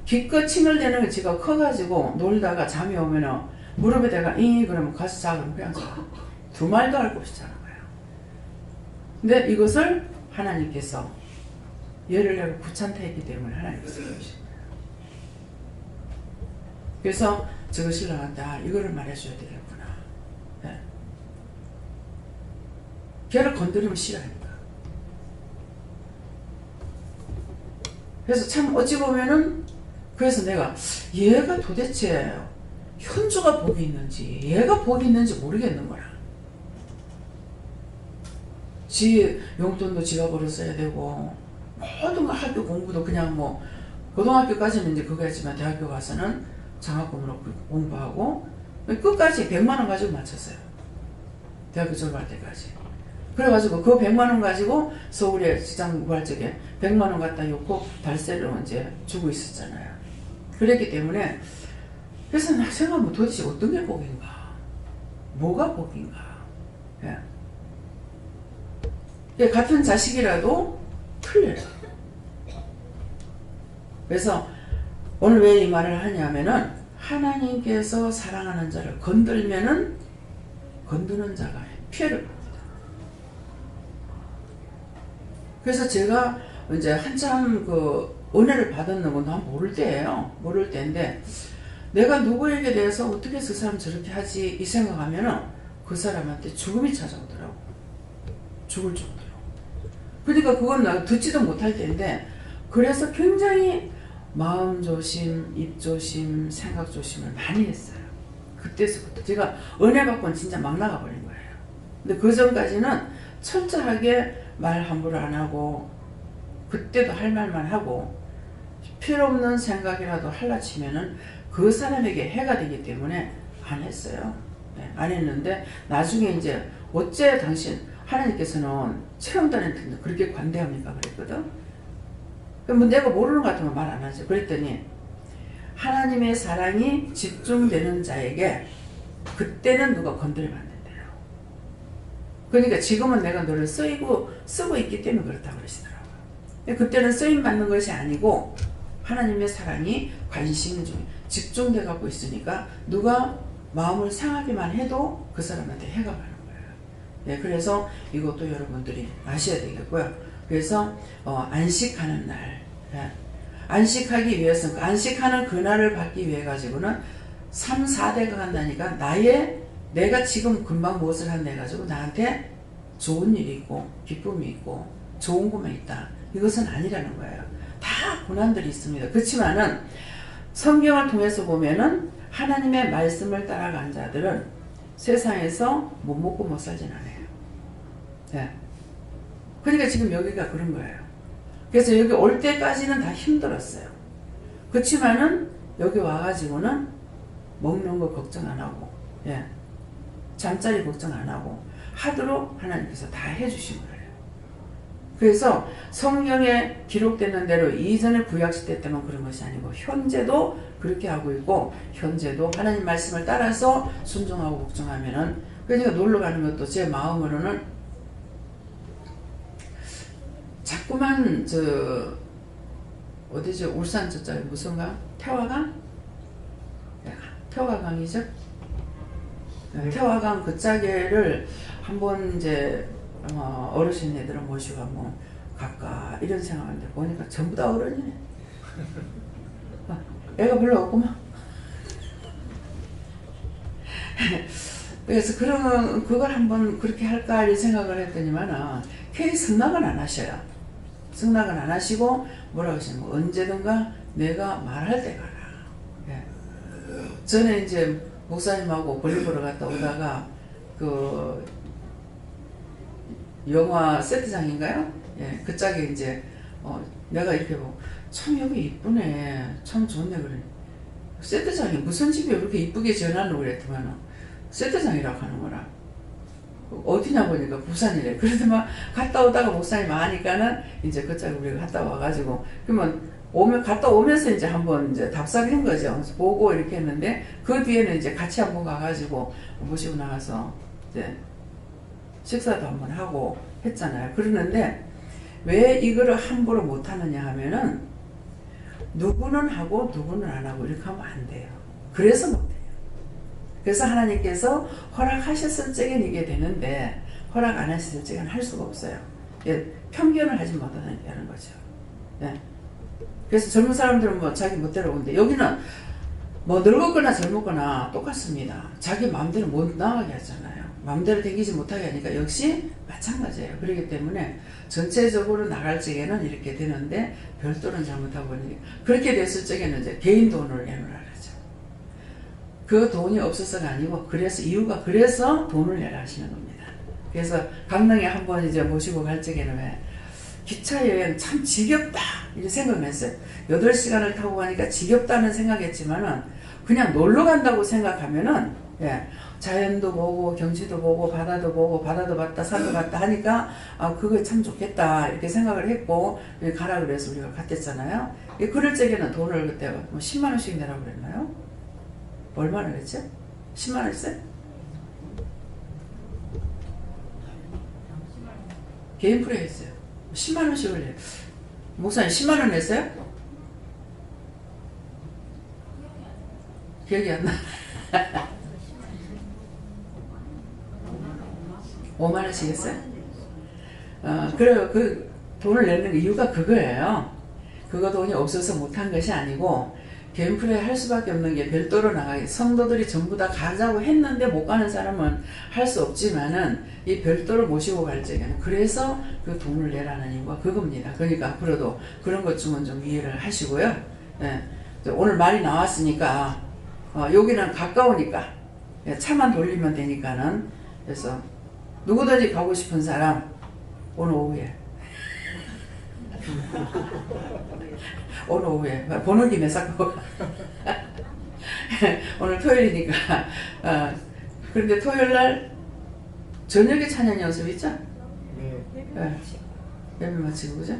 기껏 칭얼대는 게 지가 커가지고 놀다가 잠이 오면은 무릎에 대가 그러면 가서 자 그러면 그냥 자. 두 말도 할 것 없이 자는 거야. 근데 이것을 하나님께서 얘를 내가 구찬타 했기 때문에 하나님께서 그러신 거야. 그래서 저거 신랑한테 이거를 말해줘야 되겠구나. 네. 걔를 건드리면 싫어하니까. 그래서 참 어찌 보면은 그래서 내가 얘가 도대체 현주가 복이 있는지 얘가 복이 있는지 모르겠는 거야. 지 용돈도 지가 벌었어야 되고 모든 거 학교 공부도 그냥 뭐 고등학교까지는 이제 그거 했지만 대학교 가서는 장학금으로 공부하고 끝까지 100만원 가지고 마쳤어요. 대학교 졸업할 때까지. 그래가지고 그 100만원 가지고 서울에 직장 구할 적에 100만원 갖다 놓고 달세를 이제 주고 있었잖아요. 그랬기 때문에 그래서 나 생각하면 도대체 어떤 게 복인가? 뭐가 복인가? 예. 같은 자식이라도 틀려요. 그래서 오늘 왜 이 말을 하냐면은 하나님께서 사랑하는 자를 건들면은 건드는 자가 피해를 봅니다. 그래서 제가 이제 한참 그 은혜를 받았는 건 난 모를 때예요. 모를 때인데 내가 누구에게 대해서 어떻게 해서 그 사람 저렇게 하지 이 생각하면은 그 사람한테 죽음이 찾아오더라고. 죽을 정도로. 그러니까 그건 나 듣지도 못할 때인데 그래서 굉장히 마음 조심, 입 조심, 생각 조심을 많이 했어요. 그때서부터 제가 은혜 받고는 진짜 막 나가버린 거예요. 근데 그 전까지는 철저하게 말 함부로 안 하고 그때도 할 말만 하고 필요 없는 생각이라도 할라 치면은 그 사람에게 해가 되기 때문에 안 했어요. 네, 안 했는데 나중에 이제 어째 당신 하나님께서는 채용단한테 그렇게 관대합니까? 그랬거든. 그럼 내가 모르는 것 같으면 말 안 하죠. 그랬더니 하나님의 사랑이 집중되는 자에게 그때는 누가 건드리면 안 된대요. 그러니까 지금은 내가 너를 쓰고 있기 때문에 그렇다고 그러시더라고요. 그때는 쓰임 받는 것이 아니고 하나님의 사랑이 관심 중에 집중돼 갖고 있으니까 누가 마음을 상하기만 해도 그 사람한테 해가 가는 거예요. 네, 그래서 이것도 여러분들이 아셔야 되겠고요. 그래서 안식하는 날, 네. 안식하기 위해서 안식하는 그날을 받기 위해 가지고는 3, 4대가 간다니까 내가 지금 금방 무엇을 한다 해가지고 나한테 좋은 일이 있고 기쁨이 있고 좋은 것만 있다. 이것은 아니라는 거예요. 다 고난들이 있습니다. 그렇지만은 성경을 통해서 보면은 하나님의 말씀을 따라간 자들은 세상에서 못 먹고 못 살진 않아요. 네. 그러니까 지금 여기가 그런 거예요. 그래서 여기 올 때까지는 다 힘들었어요. 그렇지만은 여기 와가지고는 먹는 거 걱정 안 하고, 예. 잠자리 걱정 안 하고 하도록 하나님께서 다 해주신 거예요. 그래서 성경에 기록되는 대로 이전의 구약시대 때만 그런 것이 아니고 현재도 그렇게 하고 있고 현재도 하나님 말씀을 따라서 순종하고 복종하면은 그러니까 놀러 가는 것도 제 마음으로는 자꾸만 어디지 울산 저쪽에 무슨가 태화강? 태화강이죠? 태화강 그 짝에를 한번 이제 어르신네들을 모시고 한번 갈까 이런 생각하는데 보니까 전부 다 어른이네. 애가 별로 없구만. 그래서 그걸 한번 그렇게 할까 이 생각을 했더니만은 괜히 승낙은 안 하셔요. 승낙은 안 하시고 뭐라고 하시냐면 언제든가 내가 말할 때 가라. 예. 전에 이제 목사님하고 볼일 보러 갔다 오다가 그 영화 세트장인가요? 예, 그 짝에 이제 내가 이렇게 보고 참 여기 이쁘네, 참 좋네 그래. 세트장이 무슨 집이 이렇게 이쁘게 지어놨노 그랬더만 세트장이라고 하는 거라. 어디냐 보니까 부산이래. 그래서 막 갔다 오다가 목사님 아니까는 이제 그 짝에 우리가 갔다 와가지고 그러면 갔다 오면서 이제 한번 이제 답사를 한 거죠. 그래서 보고 이렇게 했는데 그 뒤에는 이제 같이 한번 가가지고 모시고 나가서 이제 식사도 한번 하고 했잖아요. 그러는데 왜 이거를 함부로 못하느냐 하면은 누구는 하고 누구는 안 하고 이렇게 하면 안 돼요. 그래서 못해요. 그래서 하나님께서 허락하셨을 적엔 이게 되는데 허락 안 하셨을 적엔 할 수가 없어요. 예, 편견을 하지 못하는 거죠. 예. 그래서 젊은 사람들은 뭐 자기 멋대로 오는데 여기는 뭐 늙었거나 젊었거나 똑같습니다. 자기 마음대로 못 나가게 하잖아요. 마음대로 되기지 못하게 하니까 역시 마찬가지예요. 그렇기 때문에 전체적으로 나갈 적에는 이렇게 되는데 별도는 잘못하고 보니 그렇게 됐을 적에는 이제 개인 돈을 내놓으라 그러죠. 그 돈이 없어서가 아니고 그래서 돈을 내라 하시는 겁니다. 그래서 강릉에 한번 이제 모시고 갈 적에는 왜 기차 여행 참 지겹다 이렇게 생각을 했어요. 8시간을 타고 가니까 지겹다는 생각했지만은 그냥 놀러 간다고 생각하면은 예, 자연도 보고 경치도 보고 바다도 보고 바다도 봤다 산도 봤다 하니까 그거 참 좋겠다 이렇게 생각을 했고 가라 그래서 우리가 갔댔잖아요. 그럴 적에는 돈을 그때 뭐 10만 원씩 내라고 그랬나요? 얼마나 그랬죠? 10만 원 했어요? 개인 프레이 했어요. 10만 원씩을 내. 목사님 10만 원 냈어요? 기억이 안 나. 5만 원씩 했어요? 그래요. 그 돈을 내는 이유가 그거예요. 그거 돈이 없어서 못한 것이 아니고 개인프레 할 수밖에 없는 게 별도로 나가기. 성도들이 전부 다 가자고 했는데 못 가는 사람은 할 수 없지만은 이 별도로 모시고 갈 적에는 그래서 그 돈을 내라는 이유가 그겁니다. 그러니까 앞으로도 그런 것 중은 좀 이해를 하시고요. 예. 오늘 말이 나왔으니까 여기는 가까우니까 차만 돌리면 되니까는 그래서 누구든지 가고 싶은 사람 오늘 오후에 오늘 오후에 보는 김에 싹 보고 오늘 토요일이니까 그런데 토요일날 저녁에 찬양 연습 있죠? 네. 예배 마치고 그죠?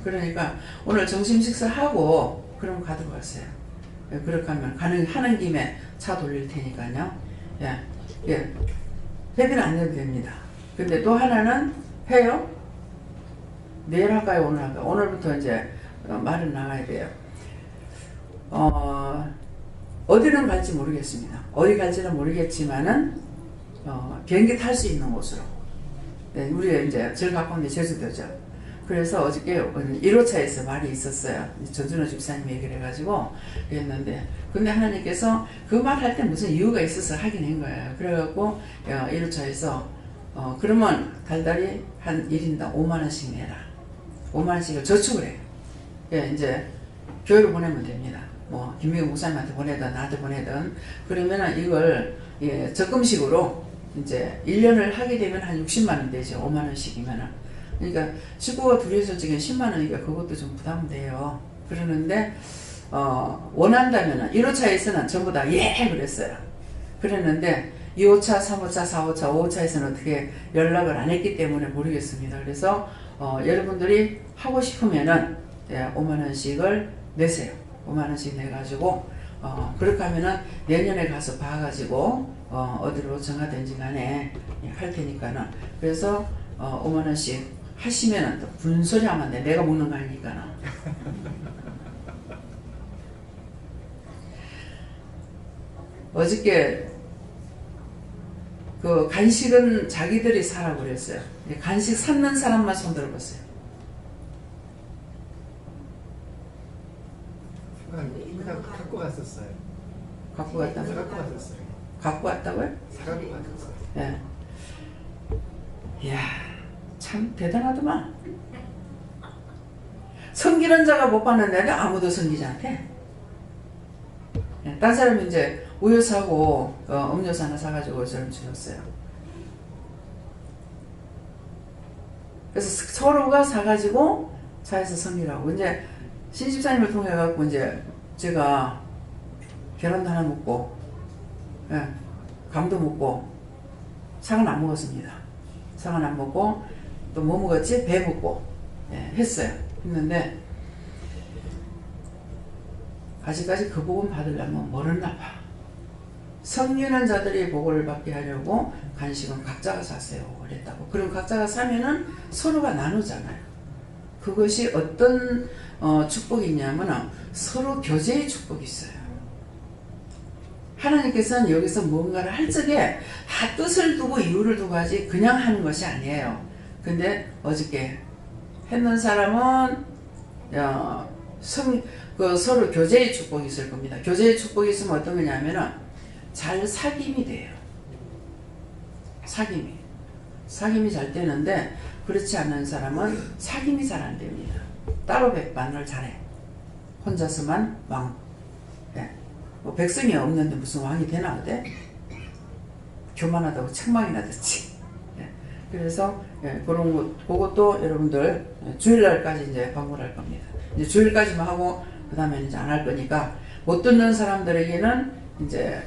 그러니까 오늘 점심 식사하고 그럼 가도록 하세요. 그렇게 하면 하는 김에 차 돌릴 테니까요. 회비는 안 내도 됩니다. 근데 또 하나는 해요? 내일 할까요? 오늘 할까요? 오늘부터 이제 말은 나가야 돼요. 어디는 갈지 모르겠습니다. 어디 갈지는 모르겠지만은 비행기 탈 수 있는 곳으로. 네, 우리가 이제 제일 가까운 데 제주도죠. 그래서 어저께 1호차에서 말이 있었어요. 전준호 집사님이 얘기를 해가지고 그랬는데 근데 하나님께서 그 말 할 때 무슨 이유가 있어서 하긴 한 거예요. 그래갖고 1호차에서 그러면 달달이 한 1인당 5만 원씩 내라. 5만 원씩을 저축을 해요. 이제 교회로 보내면 됩니다. 뭐 김미경 목사님한테 보내든 나한테 보내든 그러면은 이걸 적금식으로 이제 1년을 하게 되면 한 60만 원 되죠. 5만 원씩이면은. 그러니까 식구가 둘이서 지금 10만 원이니까 그것도 좀 부담돼요. 그러는데 원한다면은 1호차에서는 전부 다 예 그랬어요. 그랬는데 2호차, 3호차, 4호차, 5호차에서는 어떻게 연락을 안 했기 때문에 모르겠습니다. 그래서 여러분들이 하고 싶으면은 5만 원씩을 내세요. 5만 원씩 내가지고 그렇게 하면은 내년에 가서 봐가지고 어디로 정하든지 간에 할 테니까는 그래서 5만 원씩 하시면은 또 분소리 하면 안 돼. 내가 먹는 거 아니니까는. 어저께 그 간식은 자기들이 사라고 그랬어요. 간식 샀는 사람만 손 들어봤어요. 그냥 갖고 갔었어요. 갖고 갔다고요? 사갖고 갔었어요. 갖고 왔다고요? 사갖고 갔었어요. 예. 이야, 참 대단하더만. 섬기는 자가 못 받는데 아무도 섬기지 않대. 딴 사람이 이제 우유 사고 음료수 하나 사가지고 저를 주셨어요. 그래서 서로가 사가지고 차에서 섬기라고. 이제 신집사님을 통해 갖고 이제 제가 계란도 하나 먹고, 감도 먹고, 상은 안 먹었습니다. 상은 안 먹고 또 뭐 먹었지? 배 먹고 했어요. 했는데 아직까지 그 복음 받으려면 멀었나 봐. 섬기는 자들이 복을 받게 하려고 간식은 각자가 사세요 그랬다고. 그럼 각자가 사면은 서로가 나누잖아요. 그것이 어떤 축복이 있냐면 서로 교제의 축복이 있어요. 하나님께서는 여기서 뭔가를 할 적에 다 뜻을 두고 이유를 두고 하지 그냥 하는 것이 아니에요. 근데 어저께 했는 사람은 서로 교제의 축복이 있을 겁니다. 교제의 축복이 있으면 어떤 거냐면은 잘 사귐이 돼요. 사귐이 잘 되는데 그렇지 않은 사람은 사귐이 잘 안 됩니다. 따로 백반을 잘해. 혼자서만 왕. 뭐 백성이 없는데 무슨 왕이 되나 어때? 교만하다고 책망이나 듣지. 그래서 그것도 여러분들 주일날까지 이제 방문할 겁니다. 이제 주일까지만 하고 그 다음에 이제 안 할 거니까 못 듣는 사람들에게는 이제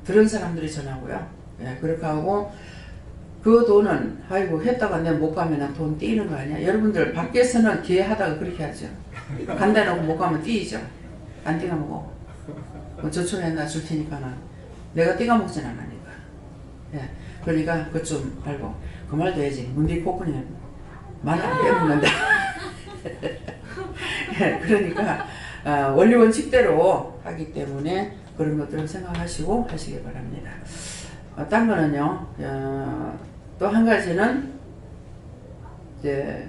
들은 사람들이 전하고요. 그렇게 하고 그 돈은 아이고 했다가 내가 못 가면 돈 떼이는 거 아니야? 여러분들 밖에서는 기회하다가 그렇게 하죠. 간다놓고 못 가면 떼이죠. 안 떼가 먹어. 저축해놔 줄 테니까는 내가 떼가 먹진 않으니까. 그러니까 그것 좀 알고 그 말도 해야지. 문디 코코는 많이 안 빼먹는다. 그러니까 원리 원칙대로 하기 때문에 그런 것들을 생각하시고 하시기 바랍니다. 딴 거는요, 또 한 가지는 이제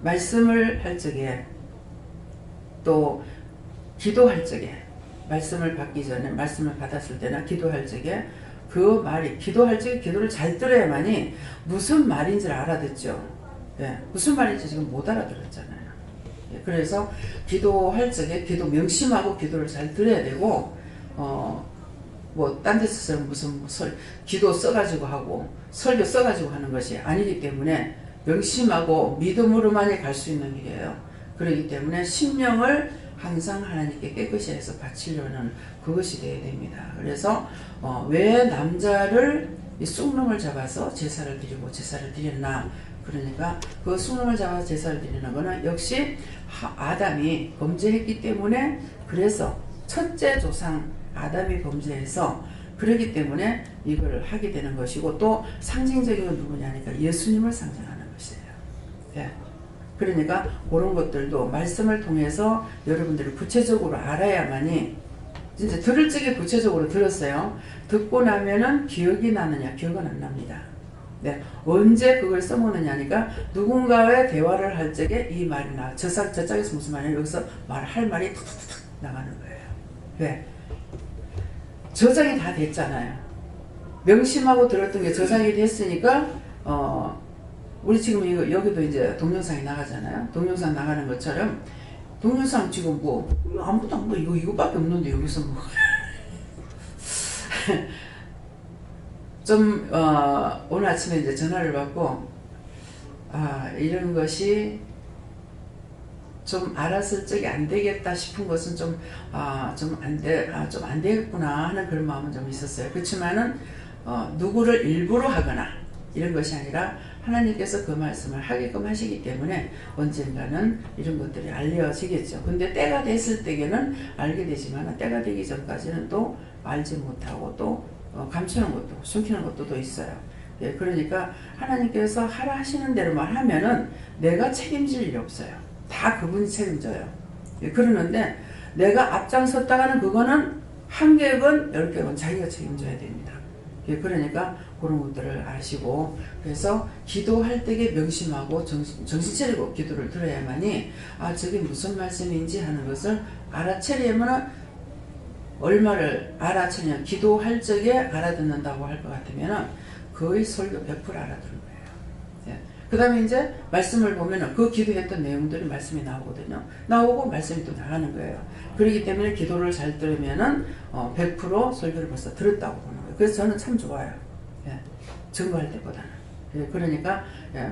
말씀을 할 적에 또 기도할 적에 말씀을 받기 전에 말씀을 받았을 때나 기도할 적에 그 말이 기도할 적에 기도를 잘 들어야만이 무슨 말인지를 알아듣죠. 예, 무슨 말인지 지금 못 알아들었잖아요. 예, 그래서 기도할 적에 기도 명심하고 기도를 잘 들어야 되고 뭐 딴 데서 무슨 기도 써가지고 하고 설교 써가지고 하는 것이 아니기 때문에 명심하고 믿음으로만이 갈 수 있는 길이에요. 그렇기 때문에 심령을 항상 하나님께 깨끗이 해서 바치려는 그것이 되어야 됩니다. 그래서 왜 남자를 이 쑥놈을 잡아서 제사를 드리고 제사를 드렸나? 그러니까 그 쑥놈을 잡아서 제사를 드리는 거는 역시 아담이 범죄했기 때문에, 그래서 첫째 조상 아담이 범죄해서 그렇기 때문에 이걸 하게 되는 것이고, 또 상징적인 건 누구냐니까 예수님을 상징하는 것이에요. 예. 그러니까 그런 것들도 말씀을 통해서 여러분들이 구체적으로 알아야만이, 진짜 들을 적에 구체적으로 들었어요. 듣고 나면은 기억이 나느냐? 기억은 안 납니다. 네. 언제 그걸 써먹느냐니까 누군가의 대화를 할 적에 이 말이 나. 저짝에서 무슨 말이냐? 여기서 할 말이 툭툭툭 나가는 거예요. 왜? 저장이 다 됐잖아요. 명심하고 들었던 게 저장이 됐으니까, 우리 지금 이거 여기도 이제 동영상이 나가잖아요. 동영상 나가는 것처럼 동영상 지금 뭐 아무도 안 봐. 이거밖에 없는데 여기서 뭐 좀 오늘 아침에 이제 전화를 받고 이런 것이 좀 알았을 적에 안 되겠다 싶은 것은 좀 안 되겠구나 하는 그런 마음은 좀 있었어요. 그렇지만은 누구를 일부러 하거나 이런 것이 아니라 하나님께서 그 말씀을 하게끔 하시기 때문에 언젠가는 이런 것들이 알려지겠죠. 근데 때가 됐을 때에는 알게 되지만 때가 되기 전까지는 또 알지 못하고 또 감추는 것도 숨기는 것도 또 있어요. 예, 그러니까 하나님께서 하라 하시는 대로만 하면은 내가 책임질 일이 없어요. 다 그분이 책임져요. 예, 그러는데 내가 앞장섰다가는 그거는 한 객은 10객은 자기가 책임져야 됩니다. 예, 그러니까 그런 것들을 아시고, 그래서 기도할 때에 명심하고 정신 차리고 기도를 들어야만이 저게 무슨 말씀인지 하는 것을 알아차리면, 얼마를 알아차리냐, 기도할 적에 알아듣는다고 할 것 같으면 거의 설교 100% 알아듣는 거예요. 예. 그 다음에 이제 말씀을 보면 그 기도했던 내용들이 말씀이 나오거든요. 나오고 말씀이 또 나가는 거예요. 그렇기 때문에 기도를 잘 들으면은 100% 설교를 벌써 들었다고 보는 거예요. 그래서 저는 참 좋아요. 예. 증거할 때보다는. 예. 그러니까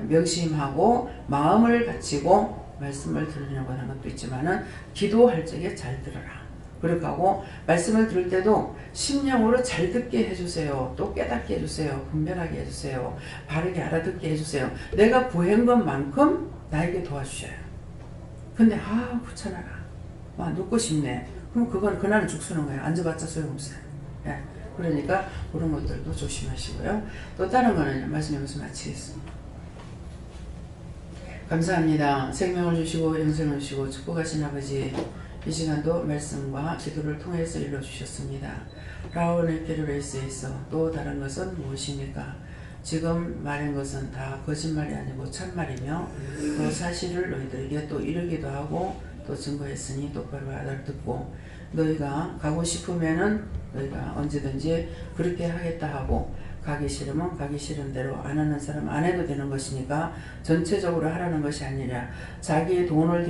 명심하고 마음을 갖추고 말씀을 들으려고 하는 것도 있지만은 기도할 적에 잘 들어라. 그렇게 하고 말씀을 들을 때도 심령으로 잘 듣게 해주세요. 또 깨닫게 해주세요. 분별하게 해주세요. 바르게 알아듣게 해주세요. 내가 구한 것만큼 나에게 도와주셔요. 근데 귀찮아라. 눕고 싶네. 그럼 그건 그날은 죽수는 거예요. 앉아봤자 소용없어요. 예. 그러니까 그런 것들도 조심하시고요. 또 다른 거는 말씀하면서 마치겠습니다. 감사합니다. 생명을 주시고 영생을 주시고 축복하신 아버지, 이 시간도 말씀과 기도를 통해서 일러주셨습니다. 라온의 게르레스에서 또 다른 것은 무엇입니까? 지금 말한 것은 다 거짓말이 아니고 참말이며 또 사실을 너희들에게 또 이르기도 하고 또 증거했으니 똑바로 알아듣고, 너희가 가고 싶으면은 너희가 언제든지 그렇게 하겠다 하고, 가기 싫으면 가기 싫은 대로 안 하는 사람 안 해도 되는 것이니까 전체적으로 하라는 것이 아니라, 자기 돈을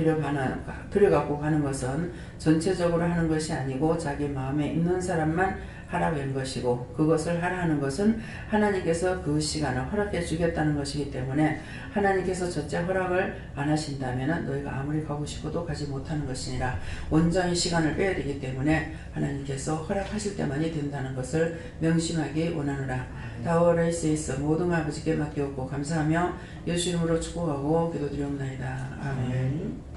들여갖고 가는 것은 전체적으로 하는 것이 아니고 자기 마음에 있는 사람만 하라고 한 것이고, 그것을 하라 하는 것은 하나님께서 그 시간을 허락해 주겠다는 것이기 때문에, 하나님께서 첫째 허락을 안 하신다면 너희가 아무리 가고 싶어도 가지 못하는 것이니라. 온전히 시간을 빼야 되기 때문에 하나님께서 허락하실 때만이 된다는 것을 명심하기 원하노라. 다워레이스에서 모든 아버지께 맡기옵고 감사하며 예수 이름으로 축복하고 기도드리옵나이다. 아멘.